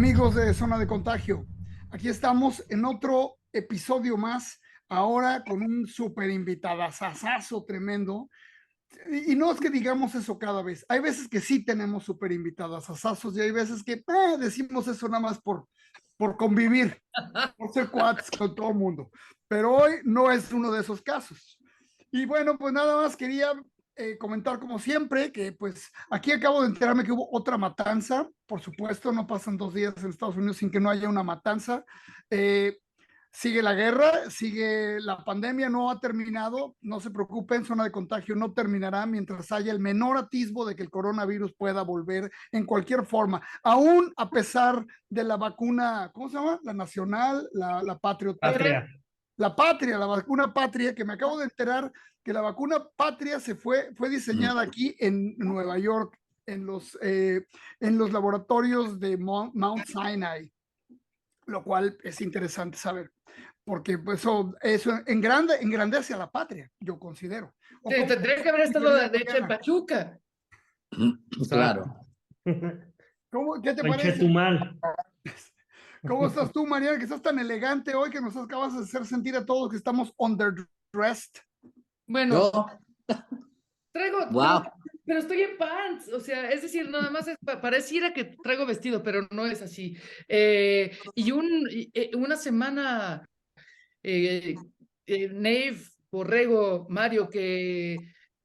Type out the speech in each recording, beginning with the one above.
Amigos de Zona de Contagio, aquí estamos en otro episodio más, ahora con un súper invitadazazazo tremendo. Y no es que digamos eso cada vez, hay veces que sí tenemos súper invitadazazazos y hay veces que decimos eso nada más por convivir, por ser cuates con todo el mundo. Pero hoy no es uno de esos casos. Y bueno, pues nada más quería comentar como siempre que pues aquí acabo de enterarme que hubo otra matanza. Por supuesto, no pasan 2 días en Estados Unidos sin que no haya una matanza. Eh, Sigue la guerra, sigue la pandemia, no ha terminado. No se preocupen, zona de contagio no terminará mientras haya el menor atisbo de que el coronavirus pueda volver en cualquier forma, aún a pesar de la vacuna, ¿cómo se llama? La nacional, la patriotera, Patria. la patria, la vacuna patria, que me acabo de enterar que la vacuna patria fue diseñada aquí en Nueva York, en los laboratorios de Mount Sinai, lo cual es interesante saber, porque pues, eso engrandece a la patria, yo considero. ¿O Sí, cómo, tendría que haber mi estado, querida de hecho, en Mariana? Pachuca. Claro. ¿Qué te parece? Conchetumal. ¿Cómo estás tú, Mariana, que estás tan elegante hoy, que nos acabas de hacer sentir a todos que estamos underdressed? Bueno, Yo, traigo, wow, pero estoy en pants, o sea, es decir, nada más pareciera que traigo vestido, pero no es así. Una semana, Nave, Borrego, Mario, que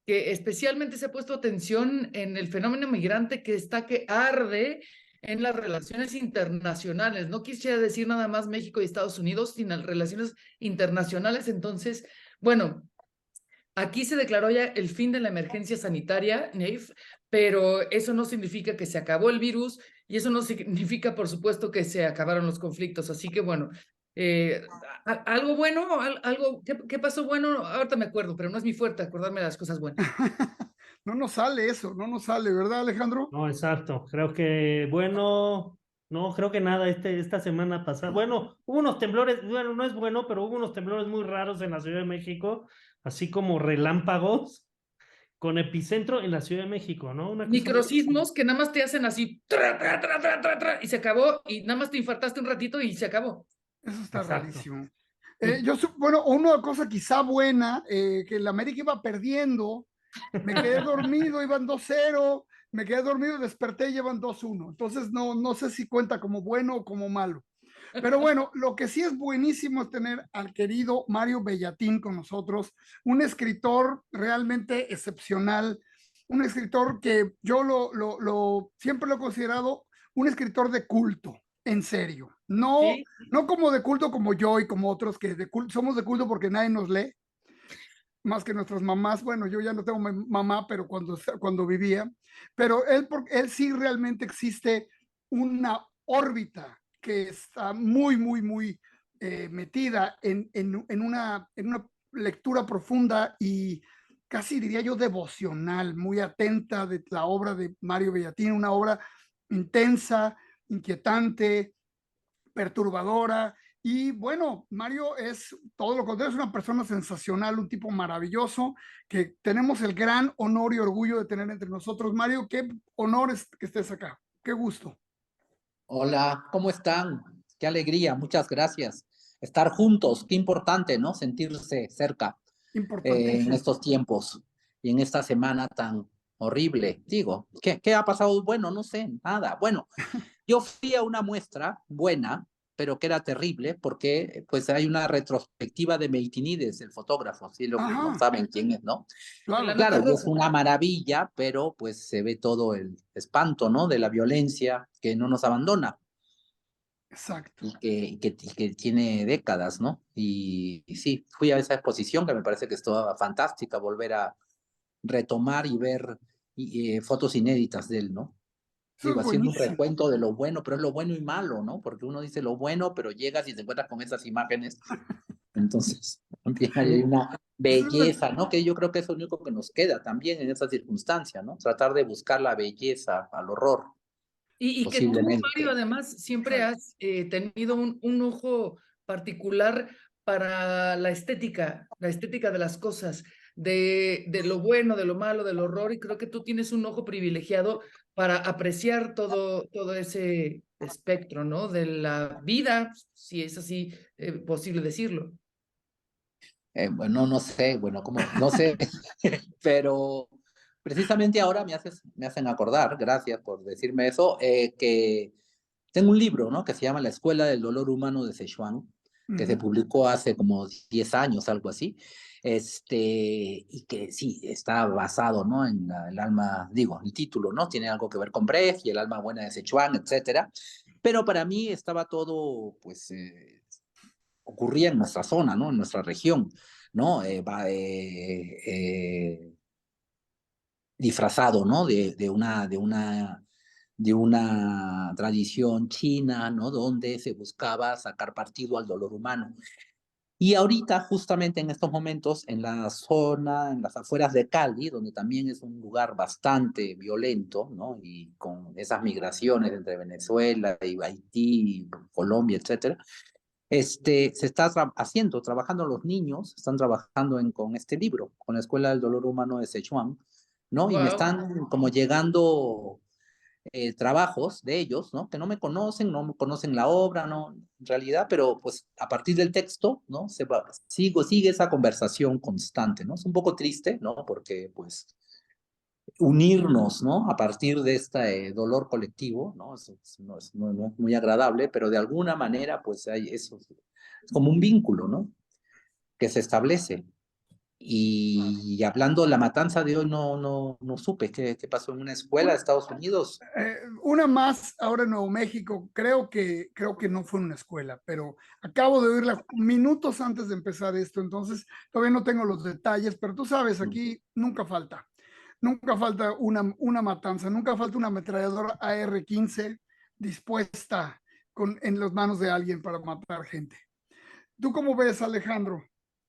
especialmente se ha puesto atención en el fenómeno migrante que está que arde en las relaciones internacionales. No quisiera decir nada más México y Estados Unidos, sino relaciones internacionales. Entonces, bueno, aquí se declaró ya el fin de la emergencia sanitaria, Nave, pero eso no significa que se acabó el virus y eso no significa, por supuesto, que se acabaron los conflictos. Así que bueno, eh, algo bueno, algo, ¿qué pasó bueno? Ahorita me acuerdo, pero no es mi fuerte acordarme de las cosas buenas. No nos sale eso, no nos sale, ¿verdad, Alejandro? No, exacto. Creo que, bueno, no, creo que nada, esta semana pasada. Bueno, hubo unos temblores, bueno, no es bueno, pero hubo unos temblores muy raros en la Ciudad de México, así como relámpagos, con epicentro en la Ciudad de México, ¿no? Una cosa muy... Microsismos que nada más te hacen así, y se acabó, y nada más te infartaste un ratito y se acabó. Eso está Exacto. rarísimo. Bueno, una cosa quizá buena, que el América iba perdiendo, me quedé dormido, iban 2-0, me quedé dormido, desperté y llevan 2-1. Entonces no sé si cuenta como bueno o como malo. Pero bueno, lo que sí es buenísimo es tener al querido Mario Bellatín con nosotros, un escritor realmente excepcional, un escritor que yo siempre lo he considerado un escritor de culto, en serio. No, Sí, no como de culto como yo y como otros que somos de culto porque nadie nos lee, más que nuestras mamás. Bueno, yo ya no tengo mamá, pero cuando vivía, pero él sí realmente existe una órbita que está muy metida en una lectura profunda y casi diría yo devocional, muy atenta de la obra de Mario Bellatín, una obra intensa, inquietante, perturbadora. Y bueno, Mario es todo lo contrario, es una persona sensacional, un tipo maravilloso que tenemos el gran honor y orgullo de tener entre nosotros. Mario, qué honor es que estés acá, qué gusto. hola, ¿cómo están? Qué alegría, muchas gracias. Estar juntos, qué importante, ¿no? Sentirse cerca en Importantísimo. estos tiempos y en esta semana tan horrible. Digo, ¿qué ha pasado? Bueno, no sé, nada. Bueno, yo fui a una muestra buena, pero que era terrible porque pues hay una retrospectiva de Meitinides, el fotógrafo, si lo no Ajá, saben quién es, ¿no? la claro. nota Claro, y es roja. una maravilla, pero pues se ve todo el espanto, ¿no? De la violencia que no nos abandona Exacto. y que tiene décadas, ¿no? Y sí, fui a esa exposición que me parece que estaba fantástica, volver a retomar y ver fotos inéditas de él, ¿no? Eso Digo, es haciendo un buenísimo. recuento de lo bueno, pero es lo bueno y malo, ¿no? Porque uno dice lo bueno, pero llegas y te encuentras con esas imágenes. Entonces, también hay Sí. una Eso es belleza, ¿no? Que yo creo que es lo único que nos queda también en esa circunstancia, ¿no? Tratar de buscar la belleza al horror, Y que tú, Mario, posiblemente. además, siempre exacto. has tenido un ojo particular para la estética de las cosas. de lo bueno, de lo malo, del horror, y creo que tú tienes un ojo privilegiado para apreciar todo ese espectro, ¿no? De la vida, si es así posible decirlo. Bueno, no sé, bueno, como, no sé, pero precisamente ahora me hacen acordar, gracias por decirme eso, que tengo un libro, ¿no? Que se llama La Escuela del Dolor Humano de Sichuan, que se publicó hace como 10 años, algo así, y que sí, está basado, ¿no? En el alma, digo, el título, ¿no? Tiene algo que ver con Brecht y el alma buena de Sichuan, etcétera, pero para mí estaba todo, pues, ocurría en nuestra zona, ¿no? En nuestra región, ¿no? Disfrazado, ¿no? De una tradición china, ¿no? Donde se buscaba sacar partido al dolor humano. Y ahorita, justamente en estos momentos, en la zona, en las afueras de Cali, donde también es un lugar bastante violento, ¿no? Y con esas migraciones entre Venezuela y Haití, Colombia, etcétera, se está trabajando los niños, están trabajando con este libro, con la Escuela del Dolor Humano de Sichuan, ¿no? Y me Wow. están como llegando trabajos de ellos, ¿no? Que no me conocen, no me conocen la obra, ¿no? En realidad, pero pues a partir del texto, ¿no? Sigue esa conversación constante, ¿no? Es un poco triste, ¿no? Porque pues unirnos, ¿no? A partir de este dolor colectivo, ¿no? No es muy agradable, pero de alguna manera, pues hay eso, es como un vínculo, ¿no? Que se establece. Y hablando de la matanza de hoy, no supe qué pasó en una escuela de Estados Unidos. Una más ahora en Nuevo México, creo que no fue en una escuela, pero acabo de oírla minutos antes de empezar esto, entonces todavía no tengo los detalles, pero tú sabes, aquí nunca falta una matanza, nunca falta una ametralladora AR-15 dispuesta en las manos de alguien para matar gente. ¿Tú cómo ves, Alejandro?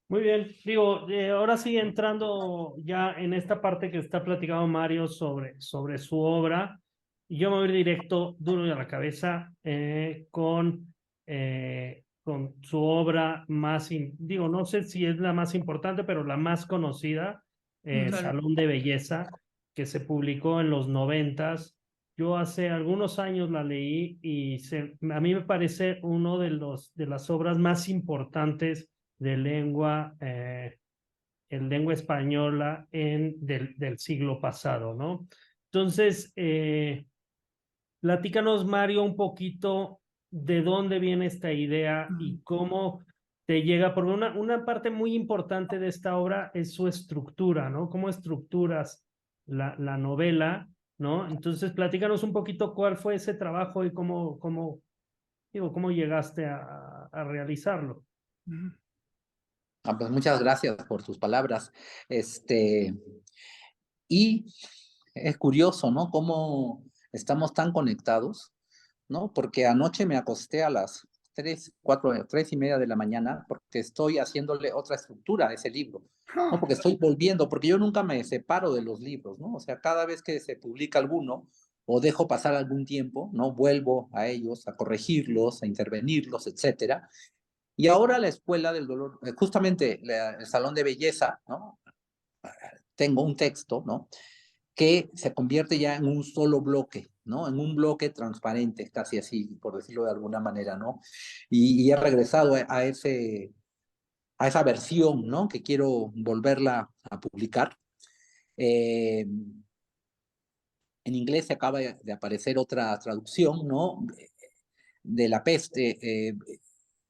Muy bien, digo, ahora sí entrando ya en esta parte que está platicando Mario sobre su obra, y yo me voy a ir directo, duro y a la cabeza, con su obra más, digo, no sé si es la más importante, pero la más conocida, Claro. Salón de Belleza, que se publicó en los 90s. Yo hace algunos años la leí y a mí me parece uno de las obras más importantes de lengua, en lengua española del siglo pasado, ¿no? Entonces, platícanos, Mario, un poquito de dónde viene esta idea y cómo te llega, porque una parte muy importante de esta obra es su estructura, ¿no? Cómo estructuras la novela, ¿no? Entonces, platícanos un poquito cuál fue ese trabajo y cómo llegaste a realizarlo. Pues muchas gracias por tus palabras. Y es curioso, ¿no? Cómo estamos tan conectados, ¿no? Porque anoche me acosté a las 3:30 de la mañana porque estoy haciéndole otra estructura a ese libro, ¿no? Porque estoy volviendo, porque yo nunca me separo de los libros, ¿no? O sea, cada vez que se publica alguno o dejo pasar algún tiempo, ¿no? Vuelvo a ellos, a corregirlos, a intervenirlos, etcétera. Y ahora la Escuela del Dolor, justamente el Salón de Belleza, ¿no? Tengo un texto, ¿no? Que se convierte ya en un solo bloque, ¿no? En un bloque transparente, casi así, por decirlo de alguna manera, ¿no? Y he regresado a esa versión, ¿no? Que quiero volverla a publicar. En inglés se acaba de aparecer otra traducción, ¿no? De la peste,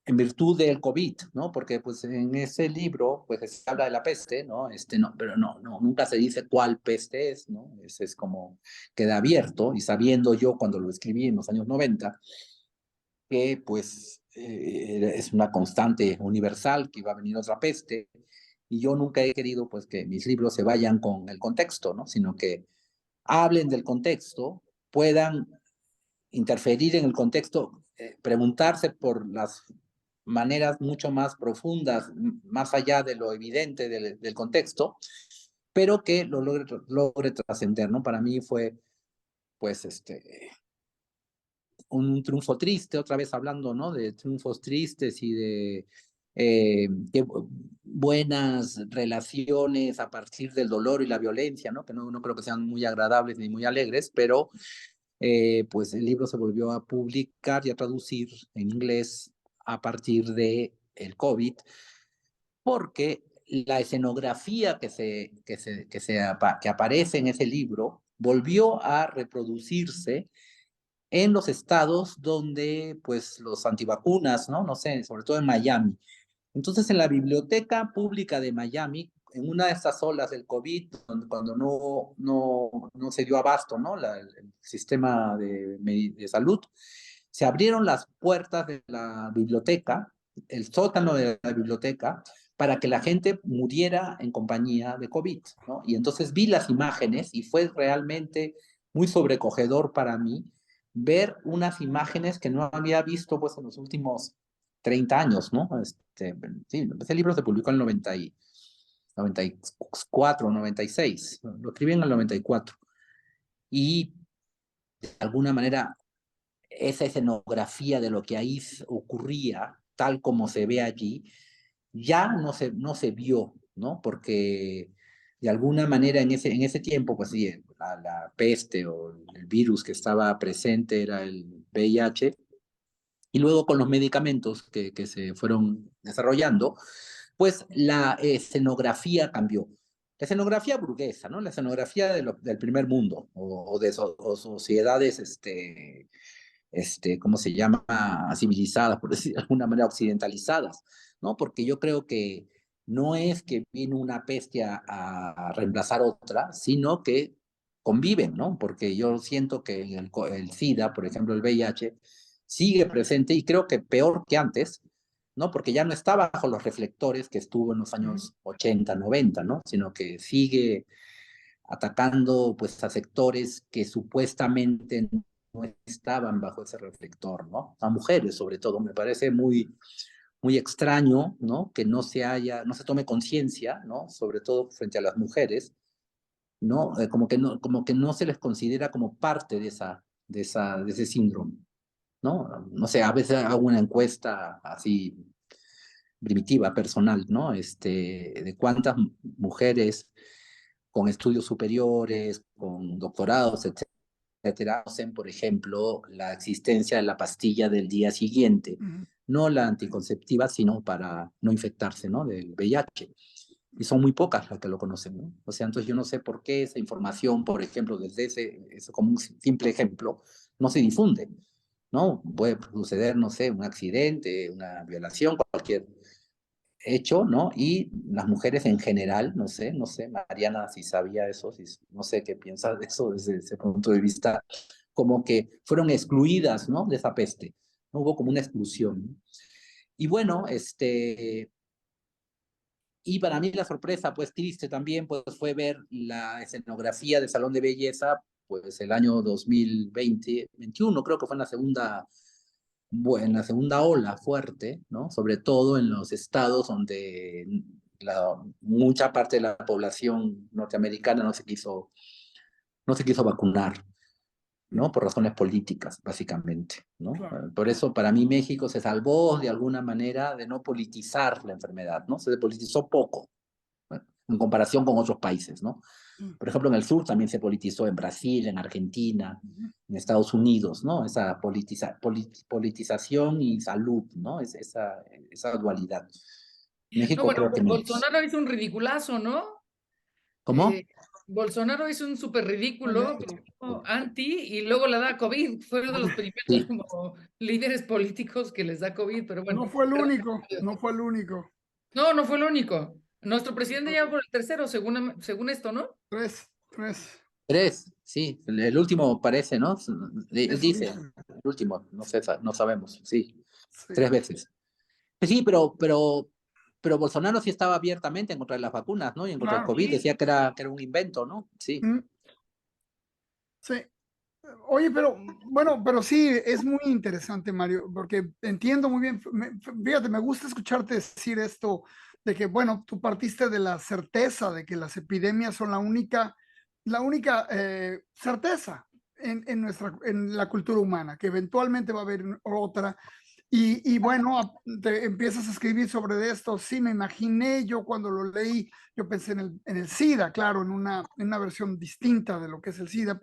en virtud del COVID, ¿no? Porque pues en ese libro pues se habla de la peste, ¿no? No, pero nunca se dice cuál peste es, ¿no? Ese es como queda abierto y sabiendo yo cuando lo escribí en los años 90 que pues es una constante universal que iba a venir otra peste y yo nunca he querido pues que mis libros se vayan con el contexto, ¿no? Sino que hablen del contexto, puedan interferir en el contexto, preguntarse por las maneras mucho más profundas, más allá de lo evidente del contexto, pero que lo logre trascender, ¿no? Para mí fue, pues, un triunfo triste, otra vez hablando, ¿no? De triunfos tristes y de qué buenas relaciones a partir del dolor y la violencia, ¿no? Que no creo que sean muy agradables ni muy alegres, pero pues el libro se volvió a publicar y a traducir en inglés a partir de el COVID, porque la escenografía que aparece en ese libro volvió a reproducirse en los estados donde, pues, los antivacunas, ¿no? No sé, sobre todo en Miami. Entonces, en la biblioteca pública de Miami, en una de estas olas del COVID, cuando no se dio abasto, ¿no? El sistema de salud, se abrieron las puertas de la biblioteca, el sótano de la biblioteca, para que la gente muriera en compañía de COVID, ¿no? Y entonces vi las imágenes y fue realmente muy sobrecogedor para mí ver unas imágenes que no había visto, pues, en los últimos 30 años, ¿no? Sí, ese libro se publicó en el 94, 96, lo escribí en el 94. Y de alguna manera esa escenografía de lo que ahí ocurría, tal como se ve allí, ya no se vio, ¿no? Porque de alguna manera en ese tiempo, pues sí, la peste o el virus que estaba presente era el VIH, y luego con los medicamentos que se fueron desarrollando, pues la escenografía cambió. La escenografía burguesa, ¿no? La escenografía del primer mundo o sociedades, ¿cómo se llama? Civilizadas, por decir de alguna manera, occidentalizadas, ¿no? Porque yo creo que no es que vino una peste a reemplazar otra, sino que conviven, ¿no? Porque yo siento que el SIDA, por ejemplo, el VIH, sigue presente y creo que peor que antes, ¿no? Porque ya no está bajo los reflectores que estuvo en los años 80, 90, ¿no? Sino que sigue atacando, pues, a sectores que supuestamente no estaban bajo ese reflector, ¿no? A mujeres, sobre todo. Me parece muy extraño, ¿no? Que no se tome conciencia, ¿no? Sobre todo frente a las mujeres, ¿no? Como que no se les considera como parte de ese síndrome, ¿no? No sé, a veces hago una encuesta así primitiva, personal, ¿no? De cuántas mujeres con estudios superiores, con doctorados, etcétera, conocen, por ejemplo, la existencia de la pastilla del día siguiente, no la anticonceptiva, sino para no infectarse, ¿no? Del VIH. Y son muy pocas las que lo conocen, ¿no? O sea, entonces yo no sé por qué esa información, por ejemplo, desde ese como un simple ejemplo, no se difunde, ¿no? Puede suceder, no sé, un accidente, una violación, cualquier hecho, ¿no? Y las mujeres en general, no sé, Mariana, si sabía eso, no sé qué piensas de eso desde ese punto de vista, como que fueron excluidas, ¿no? De esa peste, ¿no? Hubo como una exclusión, ¿no? Y bueno, y para mí la sorpresa, pues triste también, pues fue ver la escenografía del Salón de Belleza, pues el año 2020-21, creo que fue en la segunda ola fuerte, ¿no? Sobre todo en los estados donde mucha parte de la población norteamericana no se quiso vacunar, ¿no? Por razones políticas, básicamente, ¿no? Claro. Por eso, para mí, México se salvó de alguna manera de no politizar la enfermedad, ¿no? Se politizó poco, bueno, en comparación con otros países, ¿no? Por ejemplo, en el sur también se politizó, en Brasil, en Argentina, en Estados Unidos, ¿no? Esa politización y salud, ¿no? Esa dualidad. No, México bueno, creo que menos. Bolsonaro hizo un ridiculazo, ¿no? ¿Cómo? Bolsonaro hizo un súper ridículo, primero anti, y luego le da COVID. Fue uno de los primeros Sí. como líderes políticos que les da COVID, pero bueno. No fue el único, no fue el único. No, no fue el único. Nuestro presidente ya por el tercero, según esto, ¿no? Tres. 3, sí. El último parece, ¿no? Él Eso dice, dicen. el último, no sé, no sabemos, sí. Sí. 3 veces. Sí, pero Bolsonaro sí estaba abiertamente en contra de las vacunas, ¿no? Y en contra del Claro. COVID, decía que era un invento, ¿no? Sí. Sí. Oye, pero bueno, pero sí, es muy interesante, Mario, porque entiendo muy bien, fíjate, me gusta escucharte decir esto, de que, bueno, tú partiste de la certeza de que las epidemias son la única certeza en la cultura humana, que eventualmente va a haber otra, Y bueno, te empiezas a escribir sobre esto. Sí, me imaginé, yo cuando lo leí, yo pensé en el SIDA, claro, en una versión distinta de lo que es el SIDA,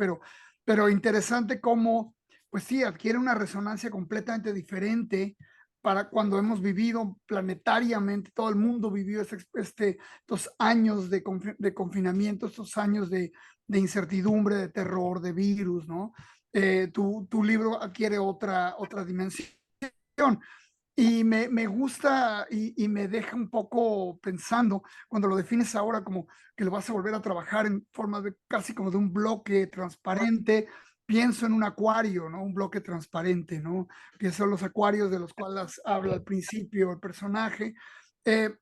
pero interesante cómo, pues sí, adquiere una resonancia completamente diferente para cuando hemos vivido planetariamente, todo el mundo vivió estos años de confinamiento, estos años de incertidumbre, de terror, de virus, ¿no? Tu libro adquiere otra dimensión. Y me gusta y me deja un poco pensando cuando lo defines ahora como que lo vas a volver a trabajar en forma de casi como de un bloque transparente. Pienso en un acuario, ¿no? Un bloque transparente, ¿no? Que son los acuarios de los cuales habla al principio el personaje. Eh,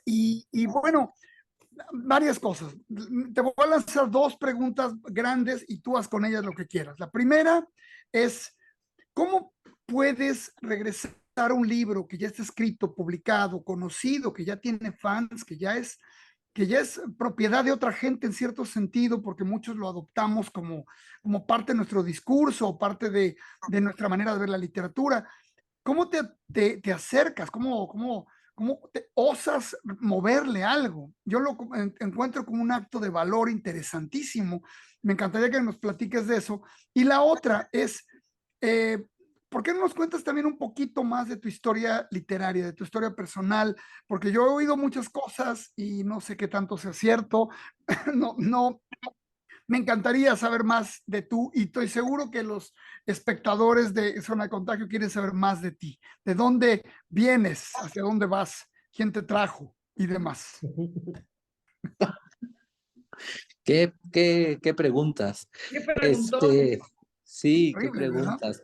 y bueno, varias cosas. Te voy a lanzar dos preguntas grandes y tú haz con ellas lo que quieras. La primera es, ¿cómo puedes regresar a un libro que ya está escrito, publicado, conocido, que ya tiene fans, que ya es propiedad de otra gente en cierto sentido, porque muchos lo adoptamos como parte de nuestro discurso o parte de nuestra manera de ver la literatura? ¿Cómo te acercas? ¿Cómo te osas moverle algo? Yo lo encuentro como un acto de valor interesantísimo. Me encantaría que nos platiques de eso. Y la otra es, eh, ¿por qué no nos cuentas también un poquito más de tu historia literaria, de tu historia personal? Porque yo he oído muchas cosas y no sé qué tanto sea cierto. No, me encantaría saber más de tú y estoy seguro que los espectadores de Zona de Contagio quieren saber más de ti. ¿De dónde vienes? ¿Hacia dónde vas? ¿Quién te trajo? Y demás. ¿Qué preguntas? ¿Qué preguntó? Sí, qué Horrible, ¿verdad? preguntas.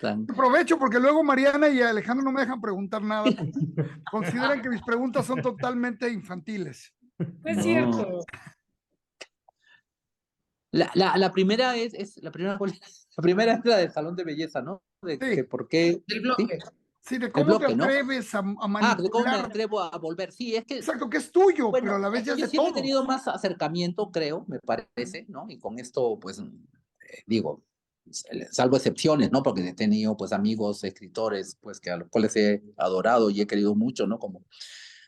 Tan... Aprovecho porque luego Mariana y Alejandro no me dejan preguntar nada. Consideran que mis preguntas son totalmente infantiles. No es No. cierto. La primera la primera, la primera es la del salón de belleza, ¿no? De que Sí, por qué, Del sí, bloque. sí, de el cómo te bloque, ¿no? atreves a Ah, de cómo me manipular. atrevo a volver. Sí, es que, Exacto, que es tuyo, pero a bueno, la vez es ya que es yo de siempre he tenido todos. más acercamiento, creo, me parece, ¿no? Y con esto, pues, digo, salvo excepciones, ¿no? Porque he tenido, pues, amigos, escritores, pues, que a los cuales he adorado y he querido mucho, ¿no? Como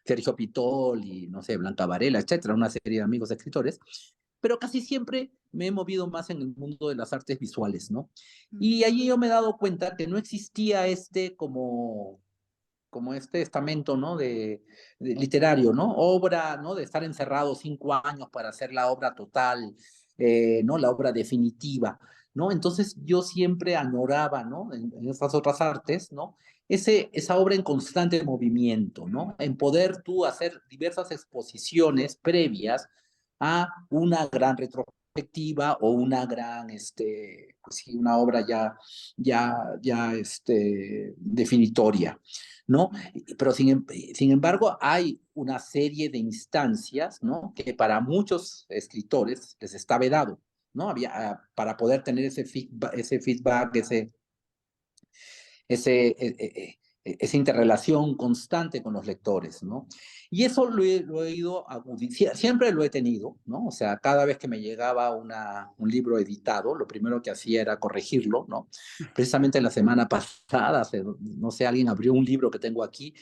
Sergio Pitol y, no sé, Blanca Varela, etcétera, una serie de amigos escritores, pero casi siempre me he movido más en el mundo de las artes visuales, ¿no? Y allí yo me he dado cuenta que no existía como este estamento, ¿no? De literario, ¿no? Obra, ¿no? De estar encerrado 5 años para hacer la obra total, ¿no? La obra definitiva, ¿no? Entonces yo siempre añoraba, ¿no? En estas otras artes, ¿no? Esa obra en constante movimiento, ¿no? En poder tú hacer diversas exposiciones previas a una gran retrospectiva o una gran, pues sí, una obra definitoria, ¿no? Pero sin embargo, hay una serie de instancias, ¿no? Que para muchos escritores les está vedado, ¿no? Para poder tener ese feedback, esa interrelación constante con los lectores, ¿no? Y eso lo he ido siempre lo he tenido, ¿no? O sea, cada vez que me llegaba un libro editado, lo primero que hacía era corregirlo, ¿no? Precisamente la semana pasada, no sé, alguien abrió un libro que tengo aquí,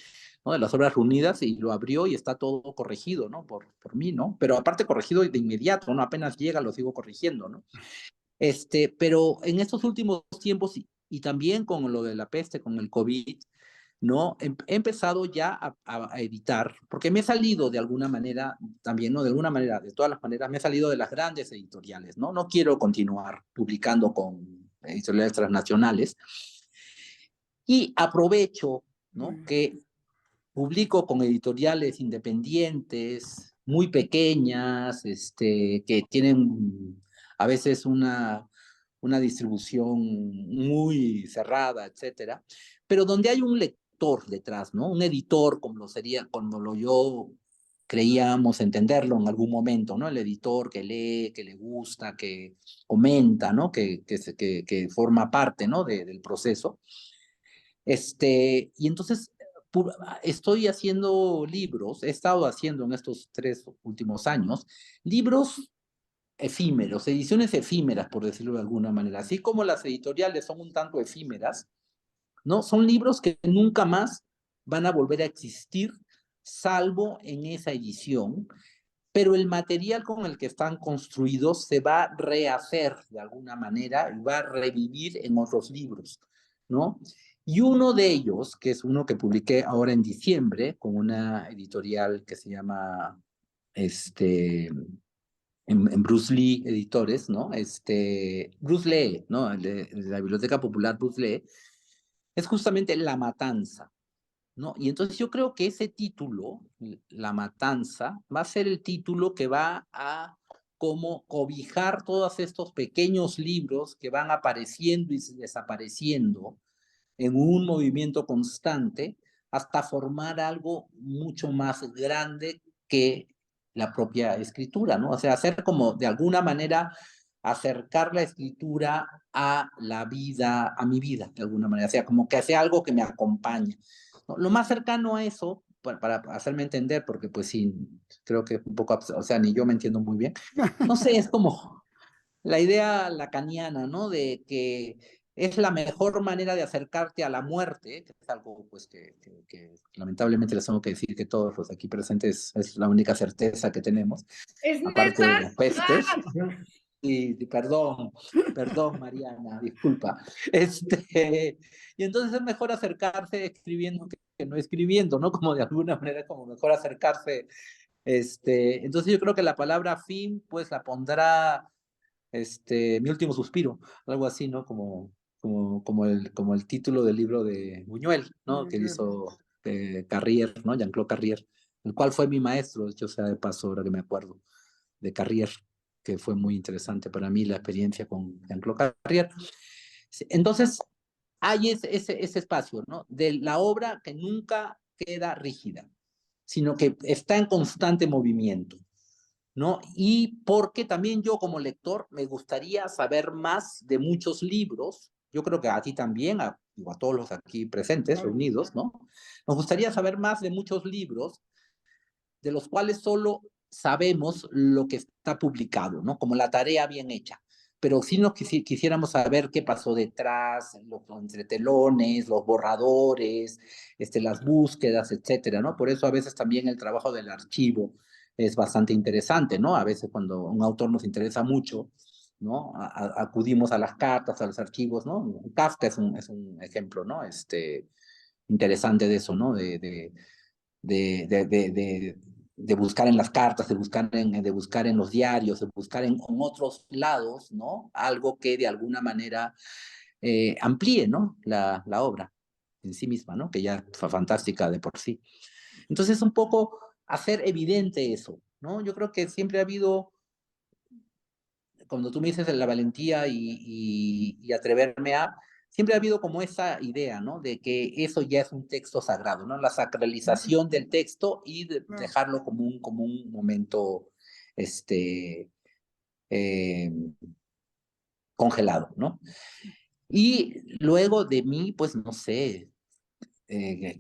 ¿no? De las obras reunidas y lo abrió y está todo corregido, ¿no? Por mí, ¿no? Pero aparte corregido de inmediato, ¿no? Apenas llega, lo sigo corrigiendo, ¿no? Pero en estos últimos tiempos y también con lo de la peste, con el COVID, ¿no? He empezado ya a editar, porque me he salido de alguna manera, también, ¿no? De alguna manera, de todas las maneras, me he salido de las grandes editoriales, ¿no? No quiero continuar publicando con editoriales transnacionales y aprovecho, ¿no? Que publico con editoriales independientes, muy pequeñas, que tienen a veces una distribución muy cerrada, etcétera, pero donde hay un lector detrás, ¿no? Un editor, como lo yo creíamos entenderlo en algún momento, ¿no? El editor que lee, que le gusta, que comenta, ¿no? Que forma parte, ¿no? Del proceso. Y entonces estoy haciendo libros, he estado haciendo en estos 3 últimos años, libros efímeros, ediciones efímeras, por decirlo de alguna manera. Así como las editoriales son un tanto efímeras, ¿no? Son libros que nunca más van a volver a existir, salvo en esa edición, pero el material con el que están construidos se va a rehacer de alguna manera y va a revivir en otros libros, ¿no? Y uno de ellos, que es uno que publiqué ahora en diciembre con una editorial que se llama, en Bruce Lee Editores, ¿no? Bruce Lee, ¿no? De la Biblioteca Popular Bruce Lee, es justamente La Matanza, ¿no? Y entonces yo creo que ese título, La Matanza, va a ser el título que va a como cobijar todos estos pequeños libros que van apareciendo y desapareciendo en un movimiento constante hasta formar algo mucho más grande que la propia escritura, ¿no? O sea, hacer como de alguna manera acercar la escritura a la vida, a mi vida, de alguna manera, o sea, como que sea algo que me acompañe, ¿no? Lo más cercano a eso, para hacerme entender, porque pues sí, creo que un poco, o sea, ni yo me entiendo muy bien, no sé, es como la idea lacaniana, ¿no? De que es la mejor manera de acercarte a la muerte, que es algo pues que lamentablemente les tengo que decir que todos los aquí presentes es la única certeza que tenemos, ¿Es aparte de neta? las pestes. Y perdón, Mariana, disculpa. Y entonces es mejor acercarse escribiendo que no escribiendo, ¿no? Como de alguna manera, como mejor acercarse. Entonces yo creo que la palabra fin, pues la pondrá Mi último suspiro, algo así, ¿no? Como el título del libro de Buñuel, ¿no? Que hizo Carrier, ¿no? Jean-Claude Carrier, el cual fue mi maestro, de hecho, sea de paso, ahora que me acuerdo, de Carrier, que fue muy interesante para mí la experiencia con Jean-Claude Carrier. Entonces, hay ese espacio, ¿no? De la obra que nunca queda rígida, sino que está en constante movimiento, ¿no? Y porque también yo como lector me gustaría saber más de muchos libros, yo creo que a ti también, a todos los aquí presentes, reunidos, ¿no? Nos gustaría saber más de muchos libros de los cuales solo sabemos lo que está publicado, ¿no? Como la tarea bien hecha. Pero si nos quisiéramos saber qué pasó detrás, los entretelones, los borradores, las búsquedas, etcétera, ¿no? Por eso a veces también el trabajo del archivo es bastante interesante, ¿no? A veces cuando un autor nos interesa mucho, ¿no? Acudimos a las cartas, a los archivos, ¿no? Kafka es un ejemplo, ¿no? Interesante de eso, ¿no? De buscar en las cartas, de buscar en los diarios, de buscar en otros lados, ¿no? Algo que de alguna manera amplíe, ¿no? La obra en sí misma, ¿no? Que ya fue fantástica de por sí. Entonces, un poco hacer evidente eso, ¿no? Yo creo que siempre ha habido, cuando tú me dices la valentía y atreverme a, siempre ha habido como esa idea, ¿no? De que eso ya es un texto sagrado, ¿no? La sacralización del texto y dejarlo como un momento, eh, congelado, ¿no? Y luego de mí, pues no sé,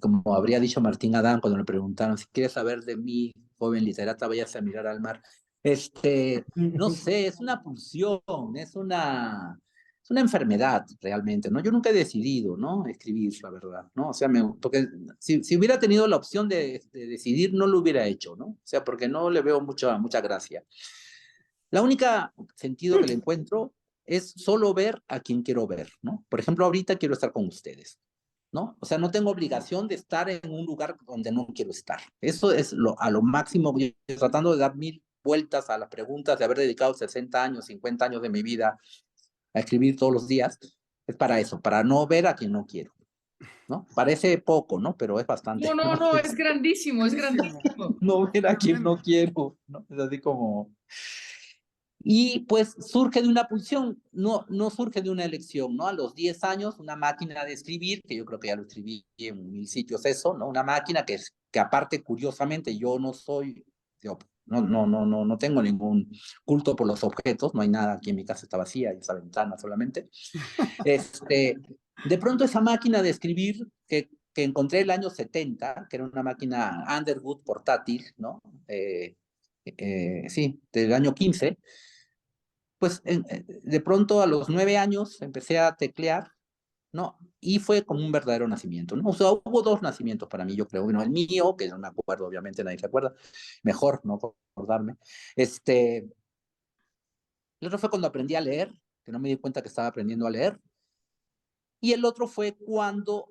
como habría dicho Martín Adán cuando le preguntaron si quieres saber de mí, joven literata, váyase a mirar al mar. No sé, es una pulsión, es una enfermedad realmente, ¿no? Yo nunca he decidido, ¿no? Escribir, la verdad, ¿no? O sea, porque si hubiera tenido la opción de decidir, no lo hubiera hecho, ¿no? O sea, porque no le veo mucha gracia. La única sentido que le encuentro es solo ver a quien quiero ver, ¿no? Por ejemplo, ahorita quiero estar con ustedes, ¿no? O sea, no tengo obligación de estar en un lugar donde no quiero estar. Eso es a lo máximo, tratando de dar 1000 vueltas a las preguntas de haber dedicado 60 años, 50 años de mi vida a escribir todos los días, es para eso, para no ver a quien no quiero, ¿no? Parece poco, ¿no? Pero es bastante. No, es grandísimo, es grandísimo. No ver a quien no quiero, ¿no? Es así como... Y pues surge de una pulsión, no surge de una elección, ¿no? A los 10 años, una máquina de escribir, que yo creo que ya lo escribí en 1000 sitios eso, ¿no? Una máquina que aparte, curiosamente, yo no soy, yo, no tengo ningún culto por los objetos, no hay nada, aquí en mi casa está vacía, hay esa ventana solamente. De pronto esa máquina de escribir que encontré el año 70, que era una máquina Underwood portátil, ¿no? Sí, del año 15, pues de pronto a los 9 años empecé a teclear ¿no? Y fue como un verdadero nacimiento, ¿no? O sea, hubo dos nacimientos para mí, yo creo. Bueno, el mío, que no me acuerdo, obviamente nadie se acuerda, mejor no acordarme. El otro fue cuando aprendí a leer, que no me di cuenta que estaba aprendiendo a leer. Y el otro fue cuando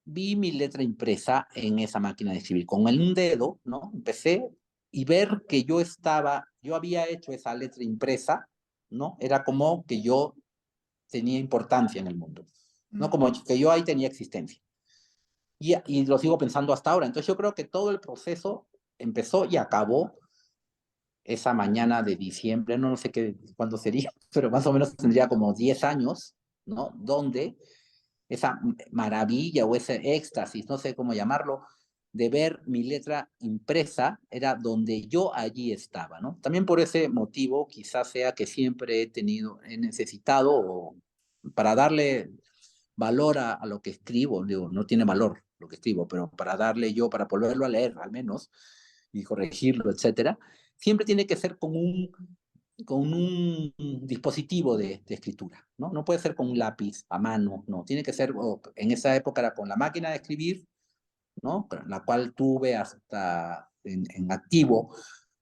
vi mi letra impresa en esa máquina de escribir. Con un dedo, ¿no? Empecé y ver que yo había hecho esa letra impresa, ¿no? Era como que yo tenía importancia en el mundo, ¿no? Como que yo ahí tenía existencia. Y lo sigo pensando hasta ahora. Entonces yo creo que todo el proceso empezó y acabó esa mañana de diciembre, no sé cuándo sería, pero más o menos tendría como 10 años, ¿no? Donde esa maravilla o ese éxtasis, no sé cómo llamarlo, de ver mi letra impresa, era donde yo allí estaba, ¿no? También por ese motivo, quizás sea que siempre he necesitado, para darle valor a lo que escribo, digo, no tiene valor lo que escribo, pero para darle yo, para volverlo a leer al menos, y corregirlo, etcétera, siempre tiene que ser con un dispositivo de escritura, ¿no? No puede ser con un lápiz a mano, no. Tiene que ser, en esa época era con la máquina de escribir, ¿no? La cual tuve hasta en activo,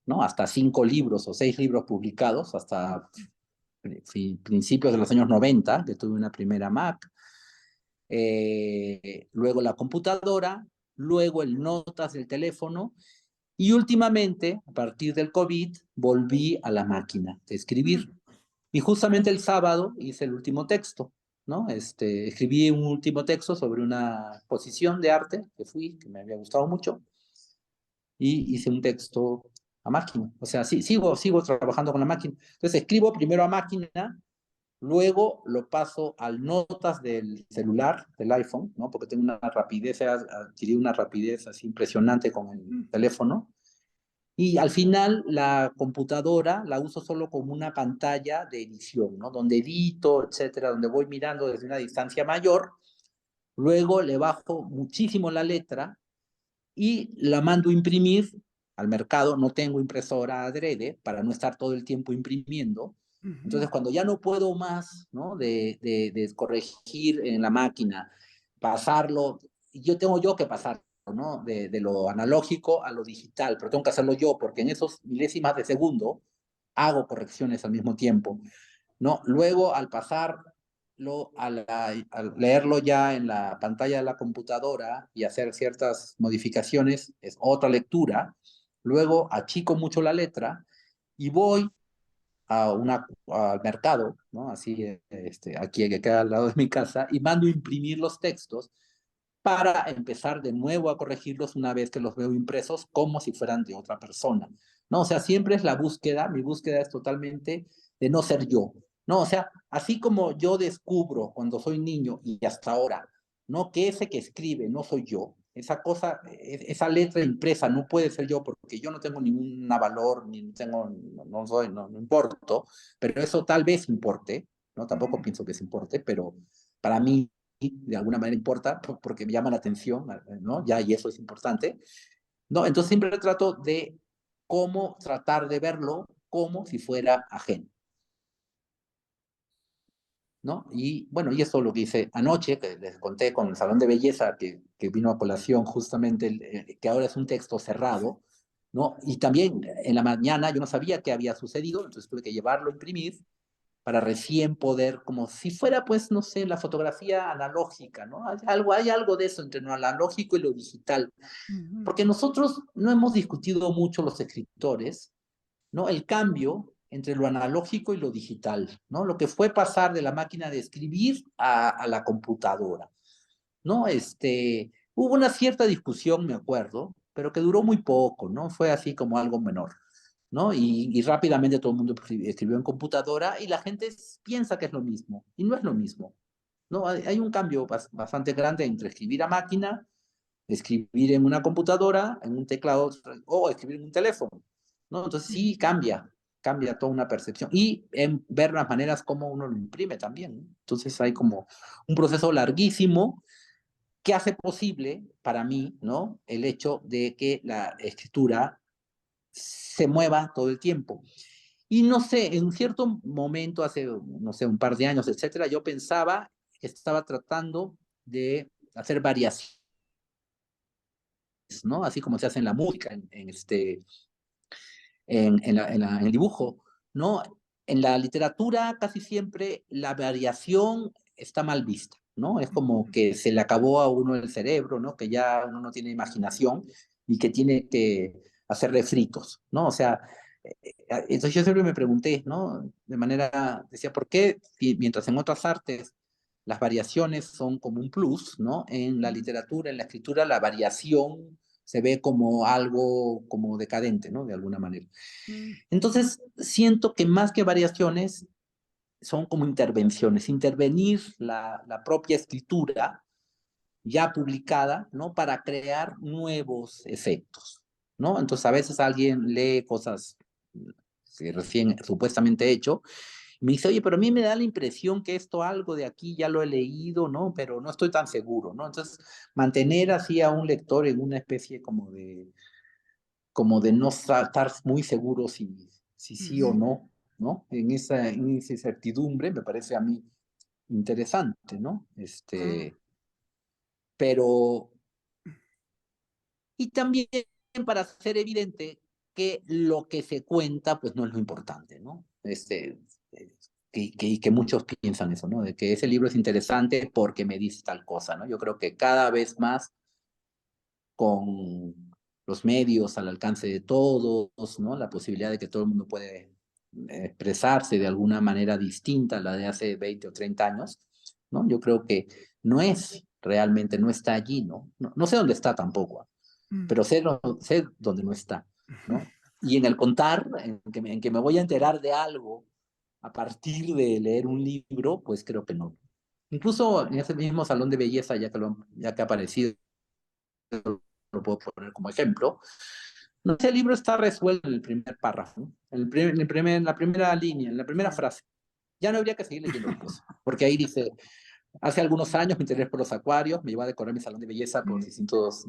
¿no? Hasta 5 libros o 6 libros publicados, hasta principios de los años 90, que tuve una primera Mac. Luego la computadora, luego el notas del teléfono, y últimamente, a partir del COVID, volví a la máquina de escribir. Y justamente el sábado hice el último texto, ¿no? Escribí un último texto sobre una exposición de arte que me había gustado mucho, y hice un texto a máquina. O sea, sí, sigo trabajando con la máquina. Entonces escribo primero a máquina, luego lo paso al notas del celular, del iPhone, ¿no? Porque tengo adquirí una rapidez así impresionante con el teléfono. Y al final la computadora la uso solo como una pantalla de edición, ¿no? Donde edito, etcétera, donde voy mirando desde una distancia mayor. Luego le bajo muchísimo la letra y la mando a imprimir al mercado. No tengo impresora adrede para no estar todo el tiempo imprimiendo. Entonces, cuando ya no puedo más, ¿no? De corregir en la máquina, pasarlo, tengo yo que pasar, ¿no? De lo analógico a lo digital, pero tengo que hacerlo yo, porque en esos milésimas de segundo hago correcciones al mismo tiempo, ¿no? Luego, al leerlo ya en la pantalla de la computadora y hacer ciertas modificaciones, es otra lectura. Luego achico mucho la letra y voy al mercado, ¿no? Así, aquí que queda al lado de mi casa, y mando a imprimir los textos para empezar de nuevo a corregirlos una vez que los veo impresos como si fueran de otra persona, ¿no? O sea, siempre es mi búsqueda es totalmente de no ser yo, ¿no? O sea, así como yo descubro cuando soy niño y hasta ahora, ¿no? Que ese que escribe no soy yo, esa letra impresa no puede ser yo porque yo no tengo ningún valor, ni tengo, no importo, pero eso tal vez importe, ¿no? Tampoco pienso que se importe, pero para mí de alguna manera importa porque me llama la atención, ¿no? Ya, y eso es importante, ¿no? Entonces siempre trato de cómo tratar de verlo como si fuera ajeno, ¿no? Y bueno, y eso es lo que hice anoche, que les conté con el salón de belleza que vino a colación justamente, que ahora es un texto cerrado, ¿no? Y también en la mañana yo no sabía qué había sucedido, entonces tuve que llevarlo a imprimir para recién poder, como si fuera, pues, no sé, la fotografía analógica, ¿no? Hay algo de eso entre lo analógico y lo digital, porque nosotros no hemos discutido mucho los escritores, ¿no? El cambio entre lo analógico y lo digital, ¿no? Lo que fue pasar de la máquina de escribir a la computadora, ¿no? Hubo una cierta discusión, me acuerdo, pero que duró muy poco, ¿no? Fue así como algo menor, ¿no? Y rápidamente todo el mundo escribió en computadora y la gente piensa que es lo mismo, y no es lo mismo, ¿no? Hay un cambio bastante grande entre escribir a máquina, escribir en una computadora, en un teclado, o escribir en un teléfono, ¿no? Entonces sí cambia toda una percepción, y en ver las maneras como uno lo imprime también, ¿no? Entonces hay como un proceso larguísimo que hace posible para mí, ¿no? El hecho de que la escritura se mueva todo el tiempo. Y no sé, en cierto momento, hace, no sé, un par de años, etcétera, yo pensaba estaba tratando de hacer variaciones, ¿no? Así como se hace en la música, en el dibujo, ¿no? En la literatura casi siempre la variación está mal vista, ¿no? Es como que se le acabó a uno el cerebro, ¿no? Que ya uno no tiene imaginación y que tiene que hacer refritos, ¿no? O sea, entonces yo siempre me pregunté, ¿no? De manera, decía, ¿por qué mientras en otras artes las variaciones son como un plus, ¿no? En la literatura, en la escritura, la variación se ve como algo como decadente, ¿no? De alguna manera. Entonces, siento que más que variaciones, son como intervenciones, intervenir la propia escritura ya publicada, ¿no? Para crear nuevos efectos, ¿no? Entonces, a veces alguien lee cosas que recién supuestamente hecho, y me dice, oye, pero a mí me da la impresión que esto algo de aquí ya lo he leído, ¿no? Pero no estoy tan seguro, ¿no? Entonces, mantener así a un lector en una especie como de no estar muy seguro si sí o no, ¿no? En esa incertidumbre me parece a mí interesante, ¿no? Pero, y también para hacer evidente que lo que se cuenta, pues no es lo importante, ¿no? Que muchos piensan eso, ¿no? De que ese libro es interesante porque me dice tal cosa, ¿no? Yo creo que cada vez más con los medios al alcance de todos, ¿no? La posibilidad de que todo el mundo puede expresarse de alguna manera distinta a la de hace 20 o 30 años, ¿no? Yo creo que no es realmente, no está allí, ¿no? No sé dónde está tampoco, pero sé dónde no está, ¿no? Y en el contar, en que me voy a enterar de algo a partir de leer un libro, pues creo que no. Incluso en ese mismo salón de belleza, ya que ha aparecido, lo puedo poner como ejemplo. No, ese libro está resuelto en el primer párrafo, ¿no? En la primera línea, en la primera frase. Ya no habría que seguir leyendo después, porque ahí dice, hace algunos años mi interés por los acuarios me llevó a decorar mi salón de belleza por distintos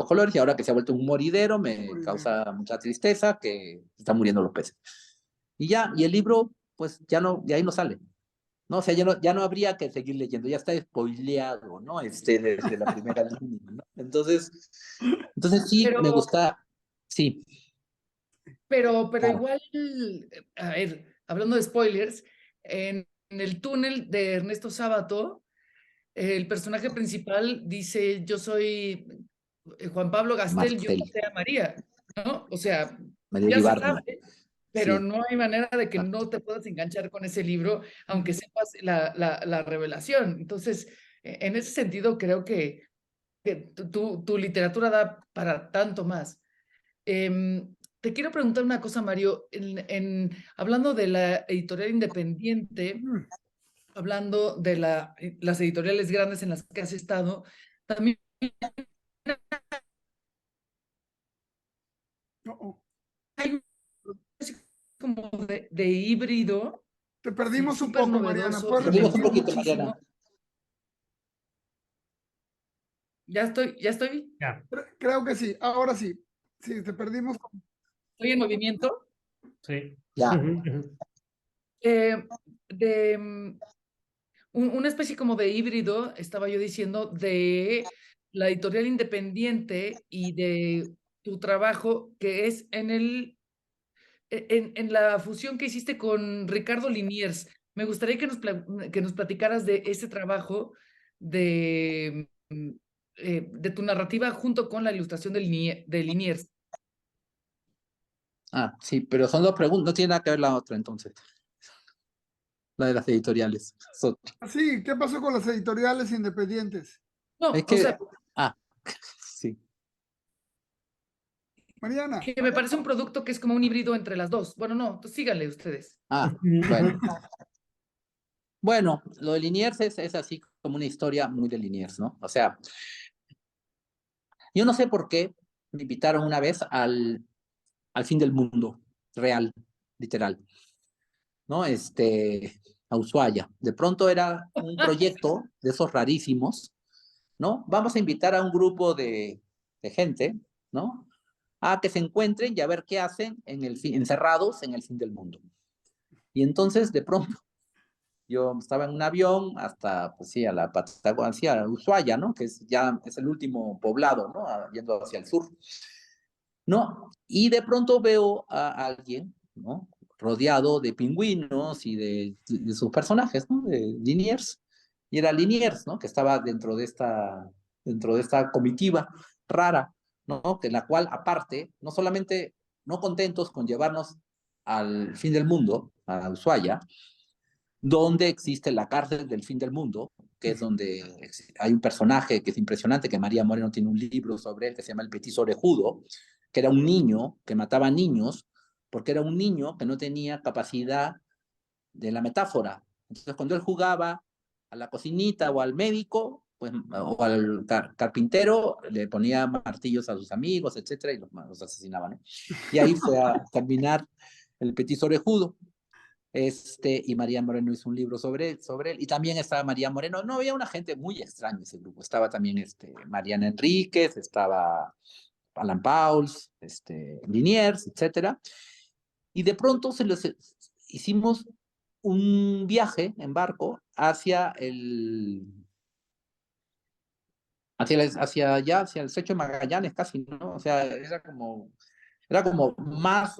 colores, y ahora que se ha vuelto un moridero me causa mucha tristeza que están muriendo los peces. Y ya, y el libro, pues ya no, de ahí no sale. ¿No? O sea, ya no habría que seguir leyendo, ya está spoileado, ¿no? Desde la primera línea, ¿no? Entonces sí, me Pero, gusta, sí, pero claro, igual, a ver, hablando de spoilers, en el túnel de Ernesto Sábato, el personaje principal dice, yo soy Juan Pablo Gastel, yo Marcel, maté a María, ¿no? O sea, María ya se Ibarra, sabe, pero sí, no hay manera de que exacto. no te puedas enganchar con ese libro, aunque sepas la revelación. Entonces, en ese sentido, creo que tu literatura da para tanto más. Te quiero preguntar una cosa, Mario. Hablando de la editorial independiente, hablando de las editoriales grandes en las que has estado, también hay un así como de híbrido, Te sí, perdimos un súper poco, Mariana. novedoso ¿Puedes y me Perdimos un gustó repetir? poquito, Mariana. muchísimo. Ya estoy, Ya, Creo que sí. Ahora sí. Sí, te perdimos. estoy en movimiento. sí. Ya, Eh, de una especie como de híbrido, estaba yo diciendo, de la editorial independiente y de tu trabajo, que es en la fusión que hiciste con Ricardo Liniers. Me gustaría que nos platicaras de ese trabajo de tu narrativa junto con la ilustración de Liniers. sí, pero son dos preguntas, no tiene nada que ver la otra entonces, la de las editoriales. Sí, ¿qué pasó con las editoriales independientes? No, Es o que, sea, ah, sí, Mariana. que me parece un producto que es como un híbrido entre las dos. Bueno, no, entonces síganle ustedes. bueno. Bueno, lo de Liniers es así como una historia muy de Liniers, ¿no? O sea, yo no sé por qué me invitaron una vez al fin del mundo, real, literal, ¿no? A Ushuaia. De pronto era un proyecto de esos rarísimos, ¿no? Vamos a invitar a un grupo de gente, ¿no? A que se encuentren y a ver qué hacen encerrados en el fin del mundo. Y entonces, de pronto, Yo estaba en un avión hasta, pues sí, a la Patagonia, hacia Ushuaia, ¿no? Que ya es el último poblado, ¿no? Yendo hacia el sur, ¿no? Y de pronto veo a alguien, ¿no? Rodeado de pingüinos y de sus personajes, ¿no? De Liniers. Y era Liniers, ¿no? Que estaba dentro de esta comitiva rara, ¿no? Que la cual, aparte, no solamente no contentos con llevarnos al fin del mundo, a Ushuaia, donde existe la cárcel del fin del mundo, que es donde hay un personaje que es impresionante, que María Moreno tiene un libro sobre él que se llama El Petiso Orejudo, que era un niño que mataba niños, porque era un niño que no tenía capacidad de la metáfora. Entonces, cuando él jugaba a la cocinita o al médico, pues, o al carpintero, le ponía martillos a sus amigos, etcétera, y los asesinaba, ¿no? Y ahí fue a terminar El Petiso Orejudo. Y María Moreno hizo un libro sobre él, y también estaba María Moreno. No, había una gente muy extraña ese grupo. Estaba también Mariana Enríquez, estaba Alan Pauls, Liniers, etcétera. Y de pronto hicimos un viaje en barco hacia allá, hacia el Estrecho de Magallanes casi, ¿no? O sea, era como más,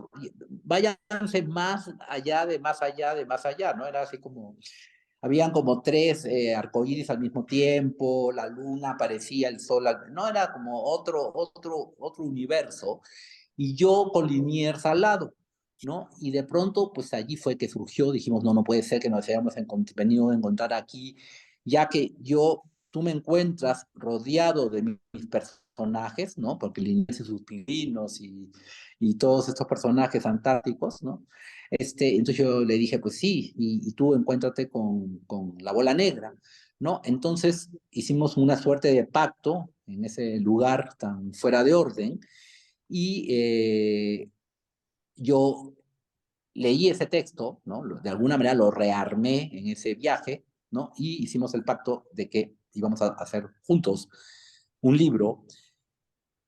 váyanse más allá de más allá de más allá, ¿no? Era así como, habían como tres arcoíris al mismo tiempo, la luna aparecía, el sol, no, era como otro universo, y yo con Liniers al lado, ¿no? Y de pronto, pues allí fue que surgió, dijimos, no, no puede ser que nos hayamos venido a encontrar aquí, ya que tú me encuentras rodeado de mis personajes, ¿no? Porque Liniers y sus pingüinos y todos estos personajes fantásticos, ¿no? Entonces yo le dije, pues sí, y tú encuéntrate con la bola negra, ¿no? Entonces hicimos una suerte de pacto en ese lugar tan fuera de orden, y yo leí ese texto, ¿no? De alguna manera lo rearmé en ese viaje, ¿no? Y hicimos el pacto de que íbamos a hacer juntos un libro.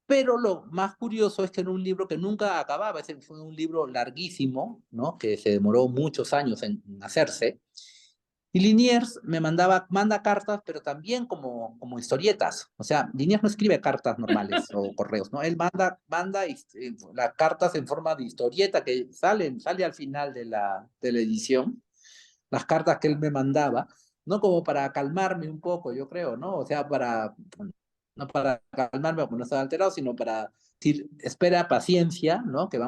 Pero lo más curioso es que era un libro que nunca acababa. Ese fue un libro larguísimo, ¿no? Que se demoró muchos años en hacerse. Y Liniers manda cartas, pero también como historietas. O sea, Liniers no escribe cartas normales o correos, ¿no? Él manda las cartas en forma de historieta que sale al final de la edición, las cartas que él me mandaba, no como para calmarme un poco, yo creo, ¿no? O sea, no para calmarme porque no estaba alterado, sino para decir, espera, paciencia, ¿no? Que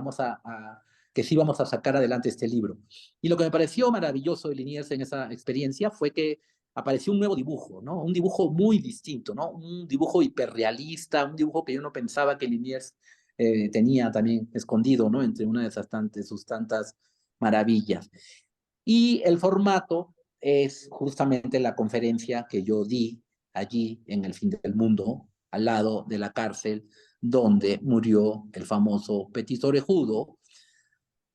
sí vamos a sacar adelante este libro. Y lo que me pareció maravilloso de Liniers en esa experiencia fue que apareció un nuevo dibujo, ¿no? Un dibujo muy distinto, ¿no? Un dibujo hiperrealista, un dibujo que yo no pensaba que Liniers tenía también escondido, ¿no? Entre una de sus tantas maravillas. Y el formato es justamente la conferencia que yo di allí en el fin del mundo, al lado de la cárcel donde murió el famoso Petit Orejudo,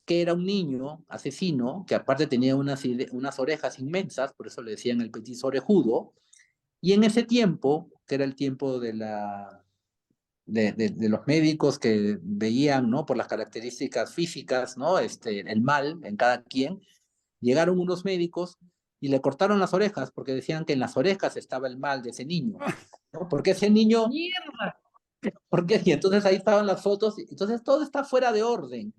que era un niño asesino, que aparte tenía unas orejas inmensas, por eso le decían el Petit Orejudo, y en ese tiempo, que era el tiempo de los médicos que veían, ¿no? Por las características físicas, ¿no? El mal en cada quien, llegaron unos médicos y le cortaron las orejas porque decían que en las orejas estaba el mal de ese niño, ¿no? Porque ese niño, ¡Mierda! y entonces ahí estaban las fotos, entonces todo está fuera de orden.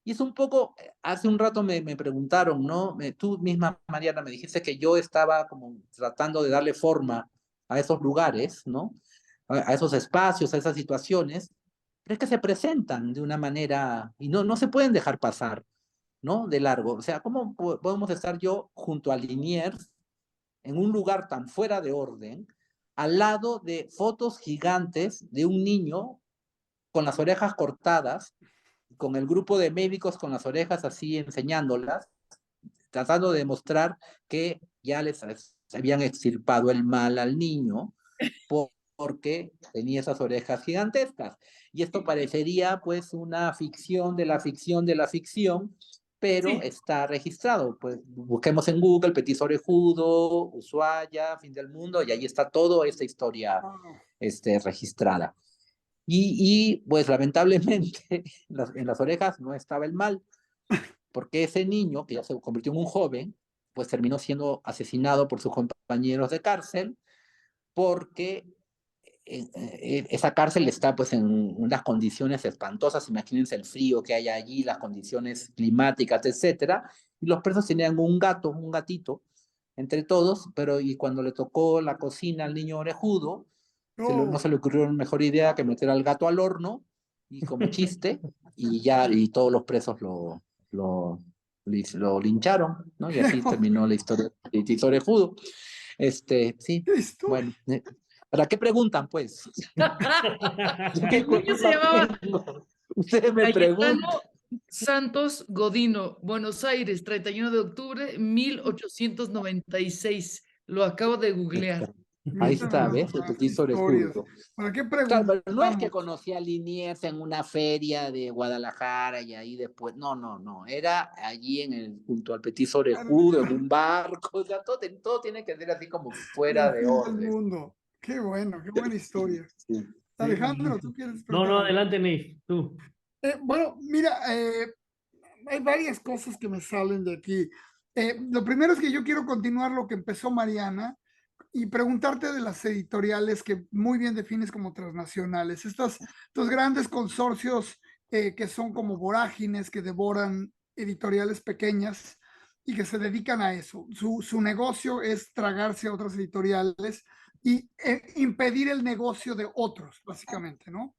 Y es un poco, hace un rato me preguntaron, ¿no? Tú misma, Mariana, me dijiste que yo estaba como tratando de darle forma a esos lugares, ¿no? A esos espacios, a esas situaciones, pero es que se presentan de una manera y no se pueden dejar pasar, ¿no? De largo. O sea, ¿cómo podemos estar yo junto a Liniers en un lugar tan fuera de orden, al lado de fotos gigantes de un niño con las orejas cortadas, con el grupo de médicos con las orejas así enseñándolas, tratando de demostrar que ya les habían extirpado el mal al niño porque tenía esas orejas gigantescas? Y esto parecería pues una ficción de la ficción de la ficción, pero Sí. está registrado. Pues busquemos en Google Petit Orejudo, Ushuaia, fin del mundo, y ahí está toda esta historia registrada. Pues lamentablemente en las orejas no estaba el mal, porque ese niño, que ya se convirtió en un joven, pues terminó siendo asesinado por sus compañeros de cárcel, porque esa cárcel está pues en unas condiciones espantosas. Imagínense el frío que hay allí, las condiciones climáticas, etcétera, y los presos tenían un gatito, entre todos, pero y cuando le tocó la cocina al niño orejudo, no se le ocurrió una mejor idea que meter al gato al horno, y como chiste, y todos los presos lo lincharon, ¿no? Y así terminó la historia de Tito Orejudo. Sí, ¿Qué historia? bueno, ¿para qué preguntan, pues? ¿Qué El niño se culpa llamaba tengo? Ustedes me Cayetano preguntan. Santos Godino, Buenos Aires, 31 de octubre, 1896. Lo acabo de googlear. Ahí Mira está, nada ¿ves? El más, Tito historias. Orejudo. ¿Para qué Claro, pero no es que preguntamos? conocí a Liniers en una feria de Guadalajara y ahí después, no, era allí junto al Petit Orejudo, en un barco, o sea, todo tiene que ser así como fuera Del de fin del orden. mundo. Qué bueno, qué buena historia. Sí, Alejandro, ¿tú quieres No, preguntar no, algo? adelante, Nate, tú. Bueno, mira, hay varias cosas que me salen de aquí. Lo primero es que yo quiero continuar lo que empezó Mariana y preguntarte de las editoriales que muy bien defines como transnacionales. Estos grandes consorcios que son como vorágines que devoran editoriales pequeñas y que se dedican a eso. Su negocio es tragarse a otras editoriales y impedir el negocio de otros, básicamente, ¿no?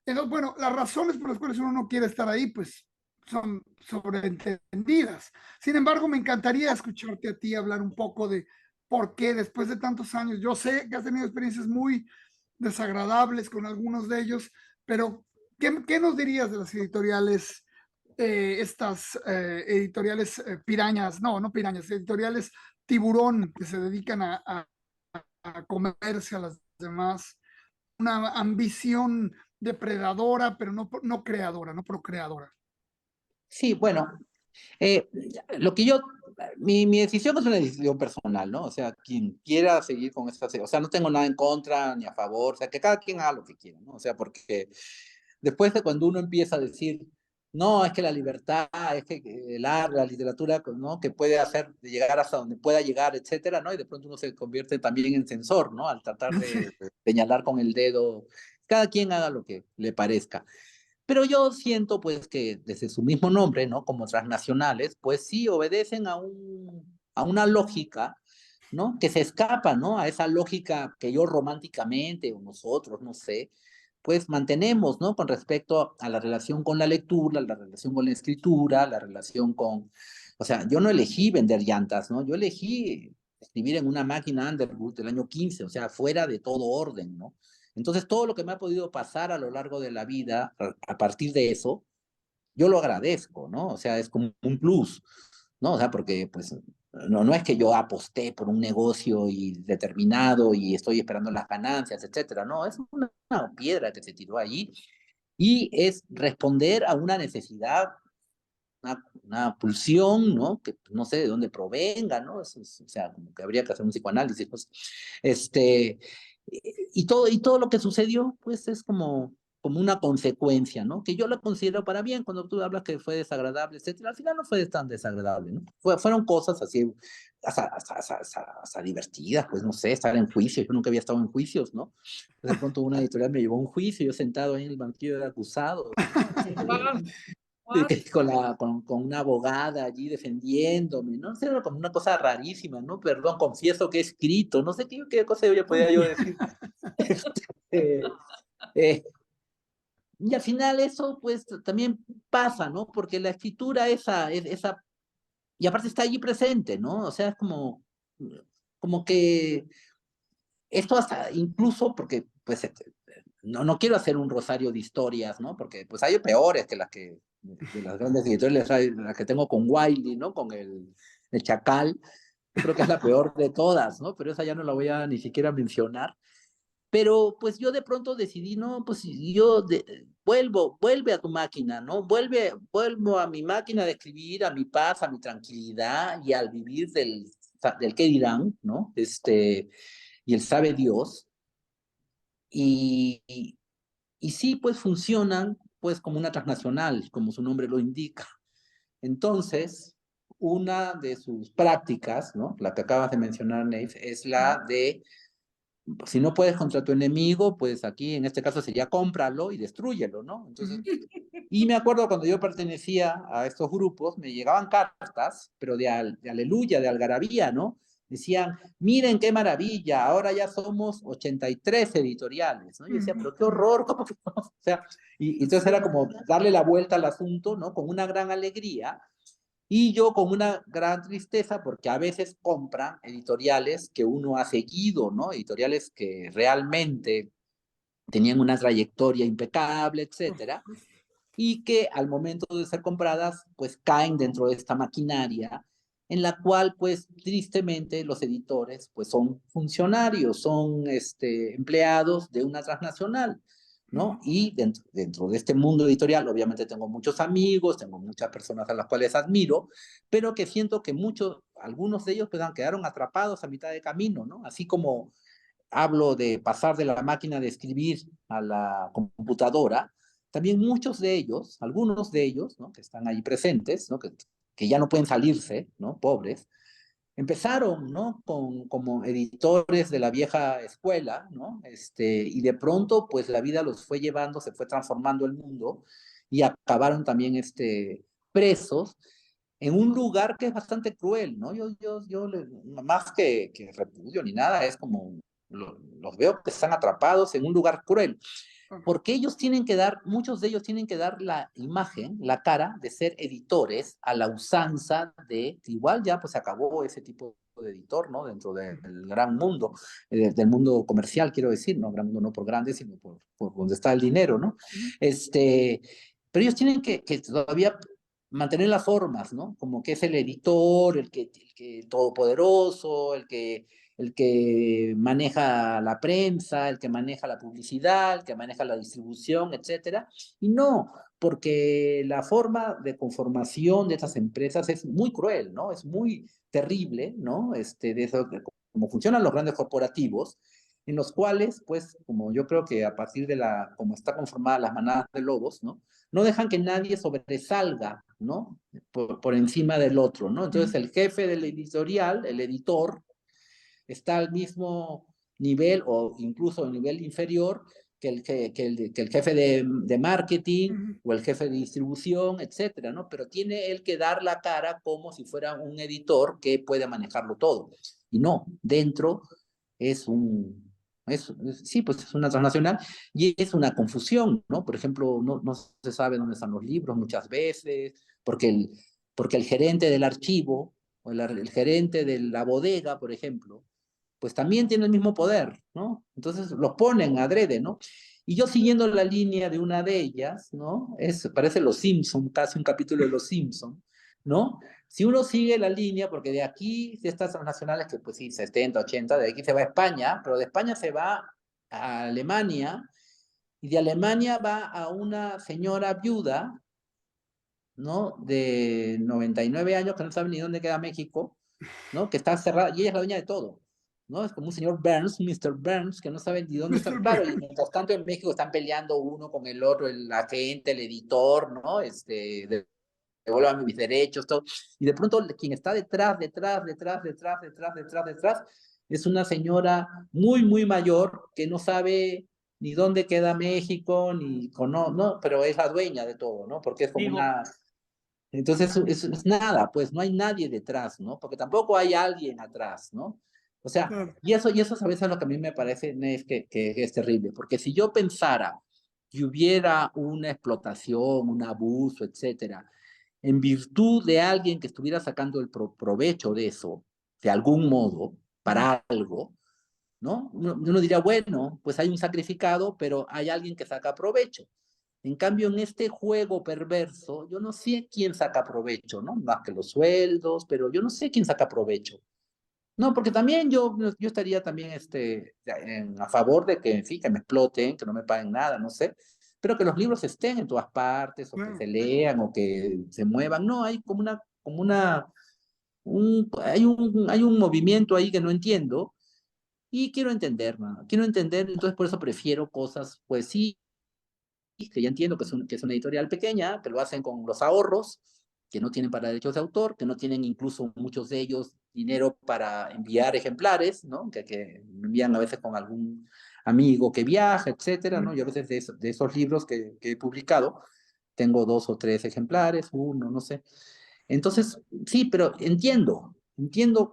Entonces, bueno, las razones por las cuales uno no quiere estar ahí, pues son sobreentendidas. Sin embargo, me encantaría escucharte a ti hablar un poco de por qué después de tantos años, yo sé que has tenido experiencias muy desagradables con algunos de ellos, pero ¿qué nos dirías de las editoriales, estas editoriales pirañas, no pirañas, editoriales tiburón que se dedican a comerse a las demás? Una ambición depredadora, pero no creadora, no procreadora. sí, bueno, eh, lo que yo, mi decisión es una decisión personal, ¿no? O sea, quien quiera seguir con esta, o sea, no tengo nada en contra ni a favor, o sea, que cada quien haga lo que quiera, ¿no? O sea, porque después de cuando uno empieza a decir, no, es que la libertad, es que el arte, la literatura, ¿no? Que puede hacer llegar hasta donde pueda llegar, etcétera, ¿no? Y de pronto uno se convierte también en censor, ¿no? Al tratar Sí. de señalar con el dedo, cada quien haga lo que le parezca. Pero yo siento pues que desde su mismo nombre, ¿no? Como transnacionales, pues sí obedecen a una lógica, ¿no? Que se escapa, ¿no? A esa lógica que yo románticamente, o nosotros, no sé, pues mantenemos, ¿no? Con respecto a la relación con la lectura, la relación con la escritura, la relación con... O sea, yo no elegí vender llantas, ¿no? Yo elegí escribir en una máquina Underwood del año 15, o sea, fuera de todo orden, ¿no? Entonces, todo lo que me ha podido pasar a lo largo de la vida, a partir de eso, yo lo agradezco, ¿no? O sea, es como un plus, ¿no? O sea, porque pues no es que yo aposté por un negocio y determinado y estoy esperando las ganancias, etcétera, no, es una piedra que se tiró allí y es responder a una necesidad, una pulsión, ¿no? Que no sé de dónde provenga, ¿no? O sea, como que habría que hacer un psicoanálisis, pues, este, y todo lo que sucedió, pues, es como una consecuencia, ¿no? Que yo lo considero para bien, cuando tú hablas que fue desagradable, etcétera, al final no fue tan desagradable, ¿no? Fueron cosas así, hasta divertidas, pues, no sé, estar en juicios, yo nunca había estado en juicios, ¿no? De pronto una editorial me llevó a un juicio, yo sentado ahí en el banquillo de acusados, con una abogada allí defendiéndome, no sé, era como una cosa rarísima, ¿no? Perdón, confieso que he escrito, no sé qué cosa yo podía yo decir. Eh, eh, y al final eso, pues, también pasa, ¿no? Porque la escritura esa, y aparte está allí presente, ¿no? O sea, es como que esto hasta, incluso porque, pues, no quiero hacer un rosario de historias, ¿no? Porque, pues, hay peores que de las grandes editoriales, las que tengo con Wiley, ¿no? Con el Chacal, yo creo que es la peor de todas, ¿no? Pero esa ya no la voy a ni siquiera mencionar. Pero, pues, yo de pronto decidí, no, pues, vuelve a tu máquina, ¿no? Vuelvo a mi máquina de escribir, a mi paz, a mi tranquilidad y al vivir del qué dirán, ¿no? Y el sabe Dios, y sí, pues funcionan pues como una transnacional, como su nombre lo indica. Entonces, una de sus prácticas, ¿no? La que acabas de mencionar, Neif, es la de, si no puedes contra tu enemigo, pues aquí en este caso sería cómpralo y destrúyelo, ¿no? Entonces, y me acuerdo cuando yo pertenecía a estos grupos, me llegaban cartas, pero de aleluya, de algarabía, ¿no? Decían, miren qué maravilla, ahora ya somos 83 editoriales, ¿no? Yo decía, pero qué horror, ¿cómo que no? O sea, y entonces era como darle la vuelta al asunto, ¿no? Con una gran alegría, y yo con una gran tristeza, porque a veces compran editoriales que uno ha seguido, ¿no? Editoriales que realmente tenían una trayectoria impecable, etcétera, y que al momento de ser compradas, pues caen dentro de esta maquinaria en la cual, pues tristemente, los editores, pues son funcionarios, son empleados de una transnacional, ¿no? Y dentro de este mundo editorial, obviamente tengo muchos amigos, tengo muchas personas a las cuales admiro, pero que siento que algunos de ellos pues, quedaron atrapados a mitad de camino, ¿no? Así como hablo de pasar de la máquina de escribir a la computadora, también muchos de ellos, algunos de ellos, ¿no? Que están ahí presentes, ¿no? Que ya no pueden salirse, ¿no? Pobres, empezaron, ¿no? Como editores de la vieja escuela, ¿no? Y de pronto, pues la vida los fue llevando, se fue transformando el mundo y acabaron también, presos en un lugar que es bastante cruel, ¿no? Más que repudio ni nada, es como, los veo que están atrapados en un lugar cruel porque muchos de ellos tienen que dar la imagen, la cara de ser editores a la usanza igual ya pues se acabó ese tipo de editor, ¿no? Dentro del gran mundo, del mundo comercial, quiero decir, no gran mundo no por grande, sino por donde está el dinero, ¿no? Pero ellos tienen que todavía mantener las formas, ¿no? Como que es el editor, el todopoderoso, el que maneja la prensa, el que maneja la publicidad, el que maneja la distribución, etcétera. Y no, porque la forma de conformación de estas empresas es muy cruel, ¿no? Es muy terrible, ¿no? De eso, como funcionan los grandes corporativos, en los cuales, pues, como yo creo que a partir de como está conformada las manadas de lobos, ¿no? No dejan que nadie sobresalga, ¿no? Por encima del otro, ¿no? Entonces el jefe del editorial, el editor, está al mismo nivel o incluso a nivel inferior que el jefe de marketing o el jefe de distribución, etcétera, ¿no? Pero tiene él que dar la cara como si fuera un editor que puede manejarlo todo. Y no, dentro es sí, pues es una transnacional y es una confusión, ¿no? Por ejemplo, no se sabe dónde están los libros muchas veces, porque el gerente del archivo o el gerente de la bodega, por ejemplo, pues también tiene el mismo poder, ¿no? Entonces los ponen adrede, ¿no? Y yo siguiendo la línea de una de ellas, ¿no? Parece Los Simpson, casi un capítulo de Los Simpson, ¿no? Si uno sigue la línea, porque de aquí, de estas transnacionales que pues sí, 70, 80, de aquí se va a España, pero de España se va a Alemania, y de Alemania va a una señora viuda, ¿no? De 99 años, que no sabe ni dónde queda México, ¿no? Que está cerrada, y ella es la dueña de todo, ¿no? Es como un señor Burns, un Mr. Burns, que no sabe ni dónde está. Claro, y mientras tanto en México están peleando uno con el otro, el agente, el editor, ¿no? Devuelvan mis derechos, todo. Y de pronto quien está detrás, es una señora muy, muy mayor que no sabe ni dónde queda México, no, pero es la dueña de todo, ¿no? Porque es como una... Entonces es nada, pues no hay nadie detrás, ¿no? Porque tampoco hay alguien atrás, ¿no? O sea, y eso a veces es lo que a mí me parece, Nef, que es terrible, porque si yo pensara que hubiera una explotación, un abuso, etcétera, en virtud de alguien que estuviera sacando el provecho de eso, de algún modo, para algo, ¿no? Uno diría, bueno, pues hay un sacrificado, pero hay alguien que saca provecho. En cambio, en este juego perverso, yo no sé quién saca provecho, ¿no? Más que los sueldos, pero yo no sé quién saca provecho. No, porque también yo estaría también a favor de que, en fin, que me exploten, que no me paguen nada, no sé, pero que los libros estén en todas partes, o que se lean, o que se muevan. No, hay hay un movimiento ahí que no entiendo, y quiero entender, ¿no? Quiero entender, entonces por eso prefiero cosas, pues sí, que ya entiendo que es una editorial pequeña, que lo hacen con los ahorros, que no tienen para derechos de autor, que no tienen incluso muchos de ellos dinero para enviar ejemplares, ¿no? Que envían a veces con algún amigo que viaja, etcétera, ¿no? Yo a veces de esos libros que he publicado, tengo 2 o 3 ejemplares, uno, no sé. Entonces, sí, pero entiendo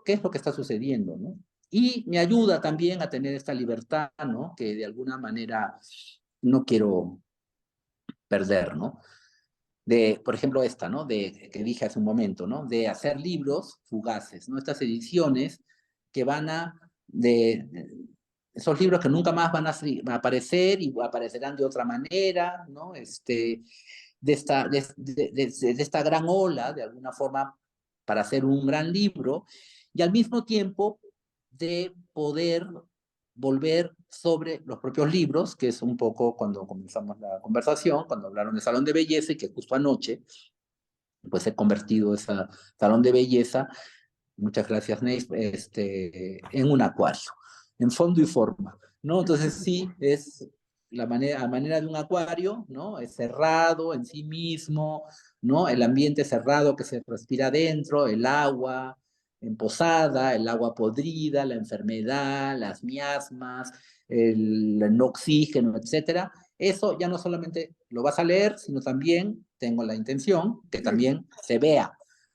qué es lo que está sucediendo, ¿no? Y me ayuda también a tener esta libertad, ¿no? Que de alguna manera no quiero perder, ¿no? De, por ejemplo, esta, ¿no? Que dije hace un momento, ¿no? De hacer libros fugaces, ¿no? Estas ediciones que van esos libros que nunca más van a aparecer y aparecerán de otra manera, ¿no? De esta gran ola, de alguna forma, para hacer un gran libro, y al mismo tiempo de poder volver sobre los propios libros, que es un poco cuando comenzamos la conversación, cuando hablaron de salón de belleza, y que justo anoche, pues he convertido ese salón de belleza, muchas gracias, Neis, en un acuario, en fondo y forma, ¿no? Entonces sí, es a manera de un acuario, ¿no? Es cerrado en sí mismo, ¿no? El ambiente cerrado que se respira dentro, el agua emposada, el agua podrida, la enfermedad, las miasmas, el no oxígeno, etcétera. Eso ya no solamente lo vas a leer, sino también tengo la intención que también se vea,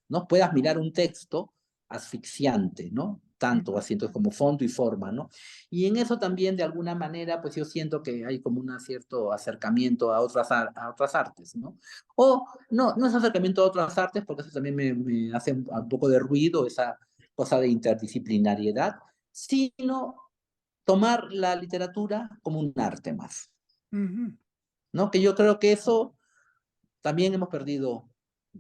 ¿no? Puedas mirar un texto asfixiante, ¿no? Tanto asientos como fondo y forma, ¿no? Y en eso también, de alguna manera, pues yo siento que hay como un cierto acercamiento a otras artes, ¿no? O no es acercamiento a otras artes, porque eso también me hace un poco de ruido, esa cosa de interdisciplinariedad, sino tomar la literatura como un arte más, ¿no? Que yo creo que eso también hemos perdido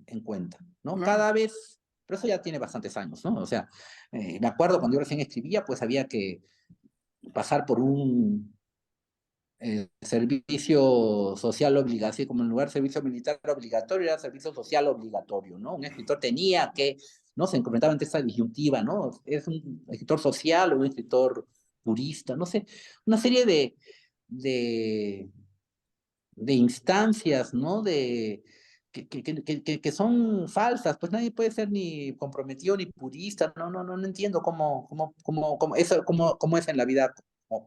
en cuenta, ¿no? Claro. Cada vez, pero eso ya tiene bastantes años, ¿no? O sea, me acuerdo cuando yo recién escribía, pues había que pasar por un servicio social obligatorio, como en lugar de servicio militar obligatorio, era servicio social obligatorio, ¿no? Un escritor tenía que, ¿no? Se completaba ante esta disyuntiva, ¿no? ¿Es un escritor social o un escritor purista? No sé, una serie de, de instancias, ¿no? Que son falsas, pues nadie puede ser ni comprometido ni purista, no entiendo cómo es en la vida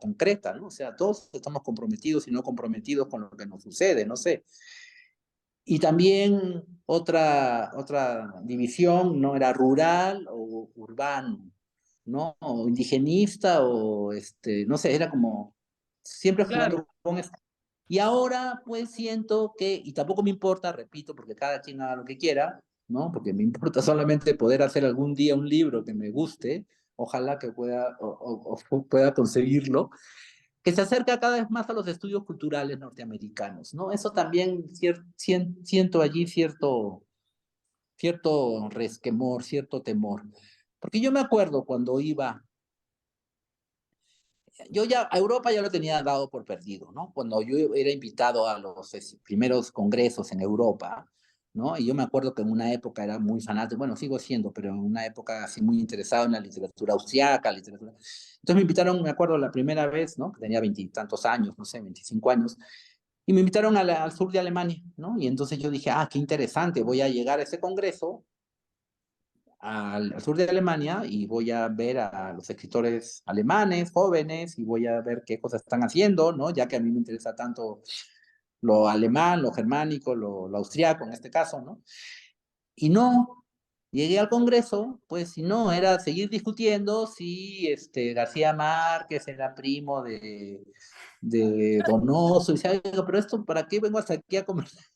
concreta, ¿no? O sea, todos estamos comprometidos y no comprometidos con lo que nos sucede, no sé. Y también otra división, ¿no? Era rural o urbano, ¿no? O indigenista o, no sé, era como siempre Claro. jugando con esto. Y ahora, pues siento que, y tampoco me importa, repito, porque cada quien haga lo que quiera, ¿no? Porque me importa solamente poder hacer algún día un libro que me guste, ojalá que pueda conseguirlo, que se acerca cada vez más a los estudios culturales norteamericanos, ¿no? Eso también siento allí cierto resquemor, cierto temor. Porque yo me acuerdo cuando yo ya a Europa ya lo tenía dado por perdido, ¿no? Cuando yo era invitado a los primeros congresos en Europa, ¿no? Y yo me acuerdo que en una época era muy fanático, bueno, sigo siendo, pero en una época así muy interesado en la literatura austriaca, literatura. Entonces me invitaron, me acuerdo la primera vez, ¿no? Que tenía 20 y tantos años, no sé, 25 años, y me invitaron al sur de Alemania, ¿no? Y entonces yo dije, qué interesante, voy a llegar a ese congreso al sur de Alemania y voy a ver a los escritores alemanes, jóvenes, y voy a ver qué cosas están haciendo, ¿no? Ya que a mí me interesa tanto lo alemán, lo germánico, lo austriaco en este caso, ¿no? Y no, llegué al Congreso, pues y no, era seguir discutiendo si García Márquez era primo de Donoso, y decía, pero esto, ¿para qué vengo hasta aquí a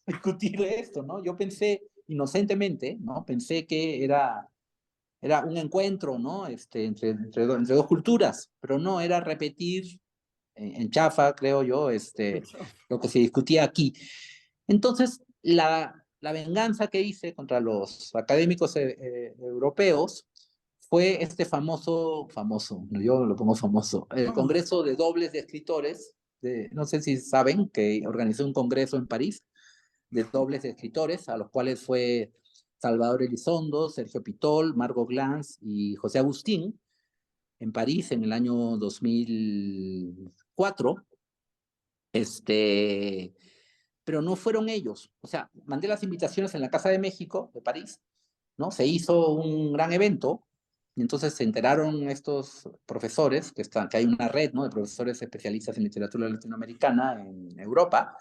discutir esto, ¿no? Yo pensé inocentemente, ¿no? Pensé que era un encuentro, ¿no? Entre dos culturas, pero no, era repetir en chafa, creo yo, lo que se discutía aquí. Entonces, la venganza que hice contra los académicos europeos fue este famoso, yo lo pongo famoso, el Congreso de Dobles de Escritores, no sé si saben que organizó un congreso en París de dobles de escritores, a los cuales fue Salvador Elizondo, Sergio Pitol, Margot Glantz y José Agustín, en París en el año 2004. pero no fueron ellos. O sea, mandé las invitaciones en la Casa de México, de París, ¿no? Se hizo un gran evento, y entonces se enteraron estos profesores, que hay una red, ¿no?, de profesores especialistas en literatura latinoamericana en Europa.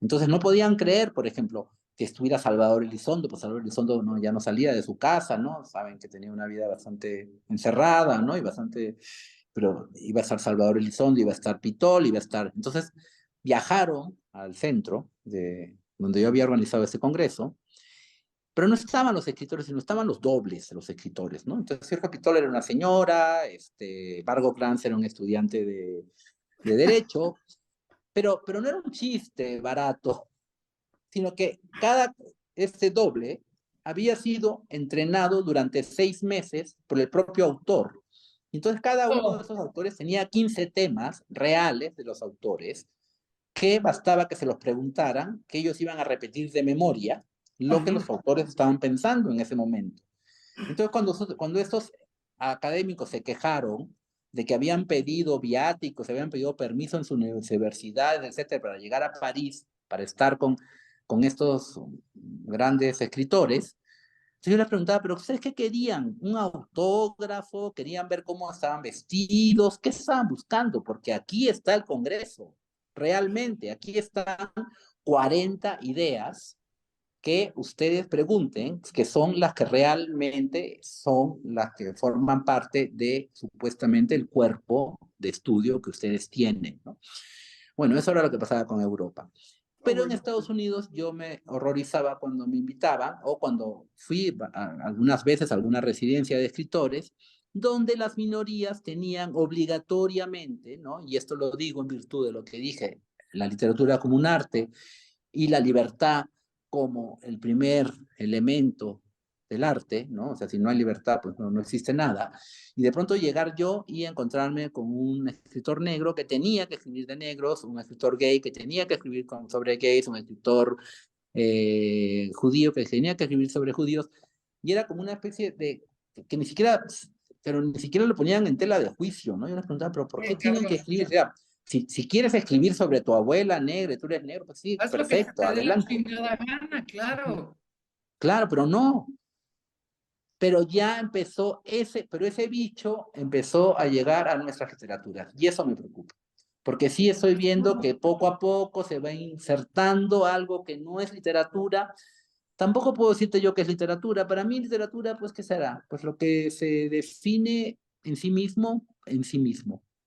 Entonces no podían creer, por ejemplo, que estuviera Salvador Elizondo, pues Salvador Elizondo no, ya no salía de su casa, ¿no? Saben que tenía una vida bastante encerrada, ¿no? Y bastante, pero iba a estar Salvador Elizondo, iba a estar Pitol, iba a estar... Entonces viajaron al centro de donde yo había organizado ese congreso, pero no estaban los escritores, sino estaban los dobles de los escritores, ¿no? Entonces Sergio Pitol era una señora, Vargo Kranz era un estudiante de Derecho, pero no era un chiste barato, sino que este doble había sido entrenado durante 6 meses por el propio autor. Entonces cada uno de esos autores tenía 15 temas reales de los autores, que bastaba que se los preguntaran, que ellos iban a repetir de memoria lo que los autores estaban pensando en ese momento. Entonces cuando estos académicos se quejaron de que habían pedido viáticos, habían pedido permiso en sus universidades, etcétera, para llegar a París, para estar con estos grandes escritores, entonces yo les preguntaba, ¿pero ustedes qué querían? ¿Un autógrafo? ¿Querían ver cómo estaban vestidos? ¿Qué estaban buscando? Porque aquí está el Congreso, realmente, aquí están 40 ideas que ustedes pregunten, que son las que realmente son las que forman parte de, supuestamente, el cuerpo de estudio que ustedes tienen, ¿no? Bueno, eso era lo que pasaba con Europa. Pero en Estados Unidos yo me horrorizaba cuando me invitaban, o cuando fui algunas veces a alguna residencia de escritores, donde las minorías tenían obligatoriamente, ¿no? Y esto lo digo en virtud de lo que dije, la literatura como un arte y la libertad como el primer elemento del arte, ¿no? O sea, si no hay libertad, pues no existe nada. Y de pronto llegar yo y encontrarme con un escritor negro que tenía que escribir de negros, un escritor gay que tenía que escribir sobre gays, un escritor judío que tenía que escribir sobre judíos, y era como una especie de, que ni siquiera, pero ni siquiera lo ponían en tela de juicio, ¿no? Yo les preguntaba, ¿pero por qué tienen que escribir? O sea, si quieres escribir sobre tu abuela negra y tú eres negro, pues sí, Haz lo que perfecto, te dé la adelante. chingada gana, claro. Claro, pero no. Pero ya empezó pero ese bicho empezó a llegar a nuestras literaturas, y eso me preocupa. Porque sí estoy viendo que poco a poco se va insertando algo que no es literatura. Tampoco puedo decirte yo que es literatura. Para mí literatura, pues, ¿qué será? Pues lo que se define en sí mismo,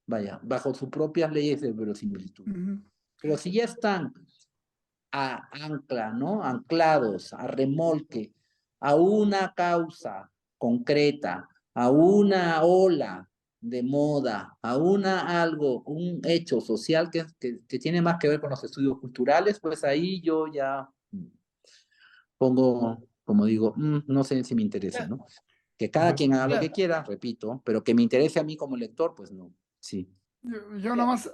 vaya, bajo sus propias leyes de verosimilitud. Pero si ya están ¿no? Anclados, a remolque, a una causa concreta, a una ola de moda, a un hecho social que tiene más que ver con los estudios culturales, pues ahí yo ya pongo, como digo, no sé si me interesa, ¿no? Que cada quien haga lo que quiera, repito, pero que me interese a mí como lector, pues no, sí. Yo nada más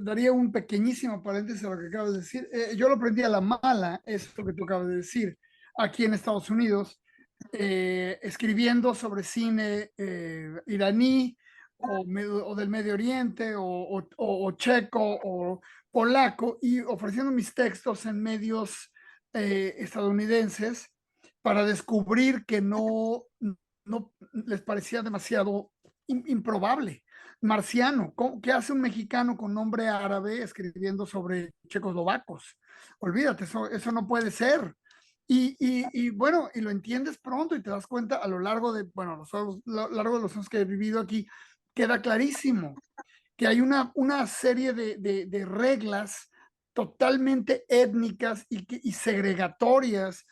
daría un pequeñísimo paréntesis a lo que acabas de decir. Yo lo aprendí a la mala, eso que tú acabas de decir, aquí en Estados Unidos, escribiendo sobre cine iraní o del Medio Oriente o checo o polaco, y ofreciendo mis textos en medios estadounidenses para descubrir que no les parecía demasiado improbable. Marciano, ¿qué hace un mexicano con nombre árabe escribiendo sobre checoslovacos? Olvídate, eso no puede ser. Y bueno, y lo entiendes pronto y te das cuenta a lo largo de, bueno, largo de los años que he vivido aquí, queda clarísimo que hay una serie de reglas totalmente étnicas y segregatorias,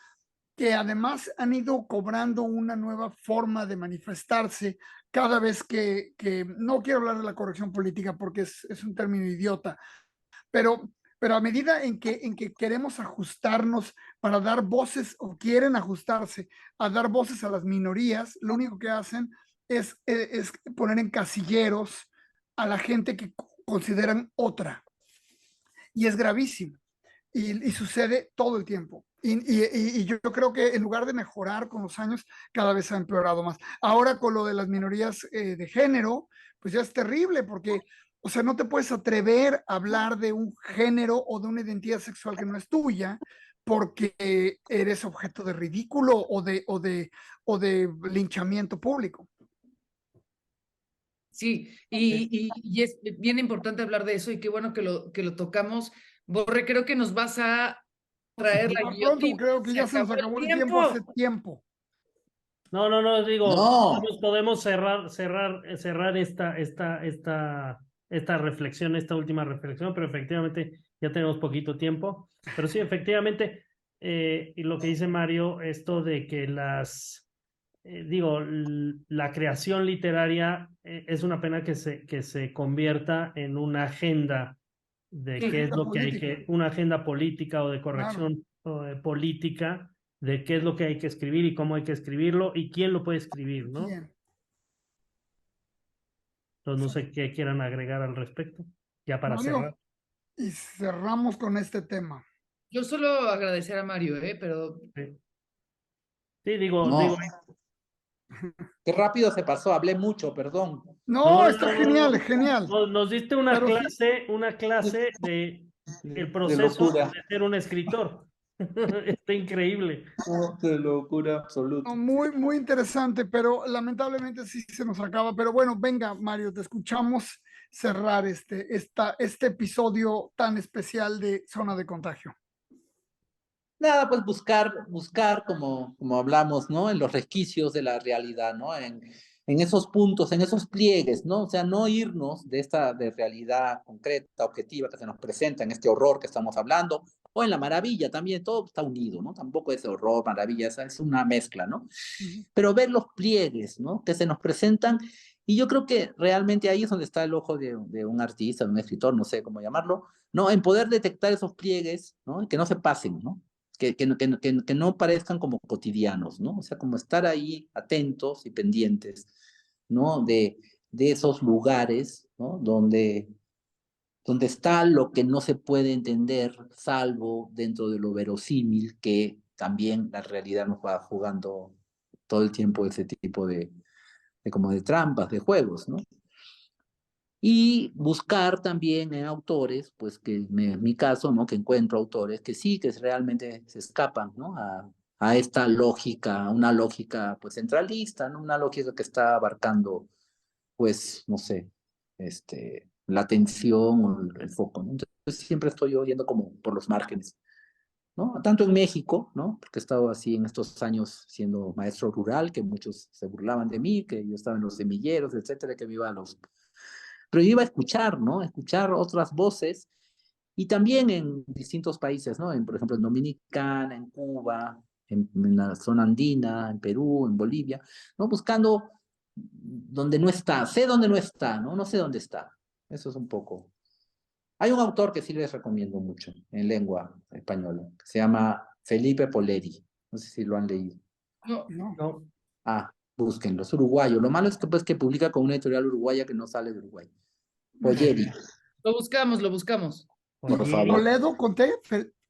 que además han ido cobrando una nueva forma de manifestarse cada vez que no quiero hablar de la corrección política porque es un término idiota, pero a medida en que queremos ajustarnos para dar voces, o quieren ajustarse a dar voces a las minorías, lo único que hacen es poner en casilleros a la gente que consideran otra. Y es gravísimo. Y sucede todo el tiempo. Y yo creo que en lugar de mejorar con los años, cada vez ha empeorado más. Ahora con lo de las minorías de género, pues ya es terrible, porque O sea, no te puedes atrever a hablar de un género o de una identidad sexual que no es tuya porque eres objeto de ridículo o de linchamiento público. Sí, y es bien importante hablar de eso y qué bueno que lo tocamos. Borre, creo que nos vas a traer la Más pronto, guillotina. creo que Se ya se nos acabó el acabó el tiempo hace tiempo. tiempo. No, digo, No, podemos cerrar esta reflexión, esta última reflexión, pero efectivamente ya tenemos poquito tiempo. Pero sí, efectivamente, y lo que dice Mario, esto de que la creación literaria es una pena que se convierta en una agenda de Sí, qué es Agenda lo que hay política, una agenda política o de claro. corrección política de qué es lo que hay que escribir y cómo hay que escribirlo y quién lo puede escribir, ¿no? Bien. Entonces no sé qué quieran agregar al respecto, ya para Mario, cerrar. y cerramos con este tema. yo solo agradecer a Mario, pero Sí, sí digo, no. Qué rápido se pasó, hablé mucho, perdón. No, está genial, genial. Nos diste Pero sí, una clase de el De proceso locura, de ser un escritor. Está increíble. de locura no, absoluta. muy, muy interesante, pero lamentablemente sí se nos acaba. Pero bueno, venga, Mario, te escuchamos cerrar este episodio tan especial de Zona de Contagio. Nada, pues buscar como hablamos, ¿no? En los resquicios de la realidad, ¿no? En esos puntos, en esos pliegues, ¿no? O sea, no irnos de esta de realidad concreta, objetiva que se nos presenta en este horror que estamos hablando, o en la maravilla también, todo está unido, ¿no? Tampoco es horror, maravilla, es una mezcla, ¿no? Ujú. Pero ver los pliegues, ¿no? Que se nos presentan, y yo creo que realmente ahí es donde está el ojo de un artista, de un escritor, no sé cómo llamarlo, ¿no? En poder detectar esos pliegues, ¿no? Y que no se pasen, ¿no? Que no parezcan como cotidianos, ¿no? O sea, como estar ahí atentos y pendientes, ¿no? De esos lugares, ¿no? Donde está lo que no se puede entender, salvo dentro de lo verosímil, que también la realidad nos va jugando todo el tiempo ese tipo de como de trampas, de juegos, ¿no? Y buscar también en autores, pues que en mi caso, ¿no? Que encuentro autores que sí, que realmente se escapan, ¿no? A esta lógica, una lógica pues centralista, ¿no? Una lógica que está abarcando, pues, no sé, la atención o el foco, ¿no? Entonces siempre estoy yo yendo como por los márgenes, ¿no? Tanto en México, ¿no? Porque he estado así en estos años siendo maestro rural, que muchos se burlaban de mí, que yo estaba en los semilleros, etcétera, que me iba a los pero yo iba a escuchar, ¿no? Escuchar otras voces y también en distintos países, ¿no? Por ejemplo, en Dominicana, en Cuba, en la zona andina, en Perú, en Bolivia, ¿no? Buscando donde no está, sé dónde no está, ¿no? No sé dónde está. Eso es un poco. Hay un autor que sí les recomiendo mucho en lengua española, que se llama Felipe Poleri. No sé si lo han leído. no, No. No, Ah, búsquenlo, es uruguayo. Lo malo es que, pues, que publica con una editorial uruguaya que no sale de Uruguay. Poleri, lo buscamos. por Olliri, favor. Toledo, conté,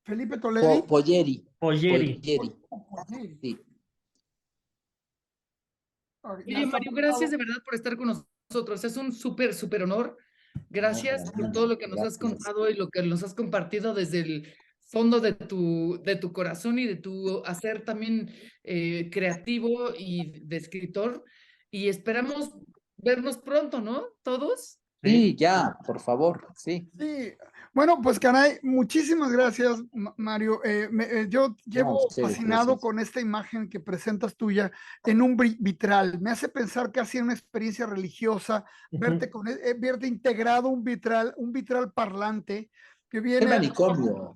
Felipe Toledi. Polleri, Olliri. Oye, sí. ya Oye, está Mario, gracias apuntado. de verdad por estar con nosotros. Es un súper honor. No, Gracias por todo lo que nos has gracias. contado y lo que nos has compartido desde el fondo de tu corazón y de tu hacer también creativo y de escritor. Y esperamos vernos pronto, ¿no? Todos. Sí. Sí, ya, por favor, sí. Sí, bueno, pues caray, muchísimas gracias, Mario. Yo No, llevo ustedes, fascinado gracias. con esta imagen que presentas tuya en un vitral. Me hace pensar casi en una experiencia religiosa, verte Ujú. verte integrado un vitral parlante que Qué viene manicomio.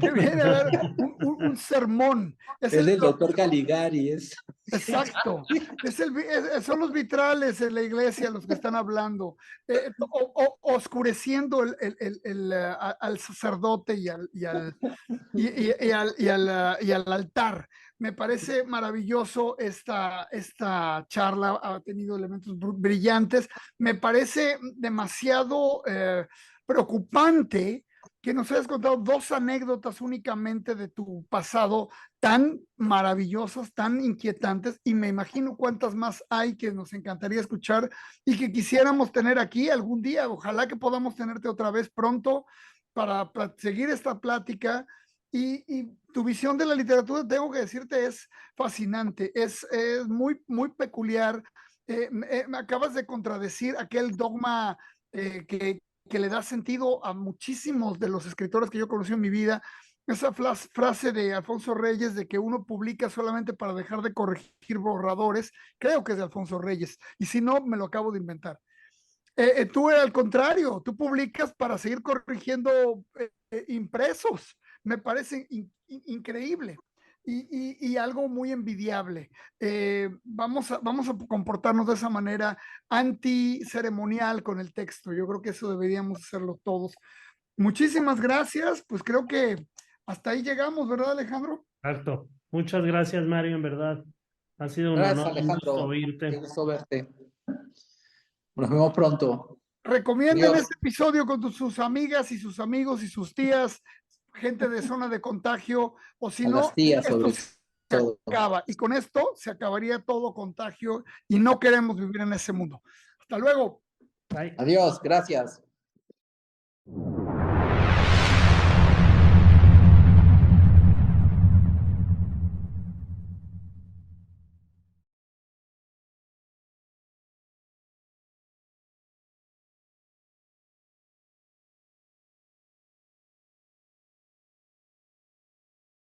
que viene a dar un sermón. Es Es del doctor Caligari, es. exacto. Son los vitrales en la iglesia los que están hablando, oscureciendo al sacerdote y al altar. Me parece maravilloso esta charla, ha tenido elementos brillantes. Me parece demasiado preocupante que nos hayas contado 2 anécdotas únicamente de tu pasado tan maravillosas, tan inquietantes, y me imagino cuántas más hay que nos encantaría escuchar y que quisiéramos tener aquí algún día. Ojalá que podamos tenerte otra vez pronto para seguir esta plática. Y tu visión de la literatura, tengo que decirte, es fascinante, es muy, muy peculiar. Me acabas de contradecir aquel dogma que le da sentido a muchísimos de los escritores que yo conocí en mi vida. Esa frase de Alfonso Reyes de que uno publica solamente para dejar de corregir borradores, creo que es de Alfonso Reyes, y si no, me lo acabo de inventar. Tú al contrario, tú publicas para seguir corrigiendo impresos. Me parece increíble y algo muy envidiable. Vamos a comportarnos de esa manera anti-ceremonial con el texto. Yo creo que eso deberíamos hacerlo todos. Muchísimas gracias. Pues creo que hasta ahí llegamos, ¿verdad, Alejandro? Exacto. Muchas gracias, Mario, en verdad. Ha sido un Gracias, honor, un gusto Alejandro. oírte. Qué gusto verte. Nos vemos pronto. Recomienden Adiós. este episodio con sus amigas y sus amigos y sus tías, gente de zona de contagio, o si A no, las tías, esto sobre se todo. acaba. Y con esto se acabaría todo contagio y no queremos vivir en ese mundo. Hasta luego. Bye. Adiós, gracias.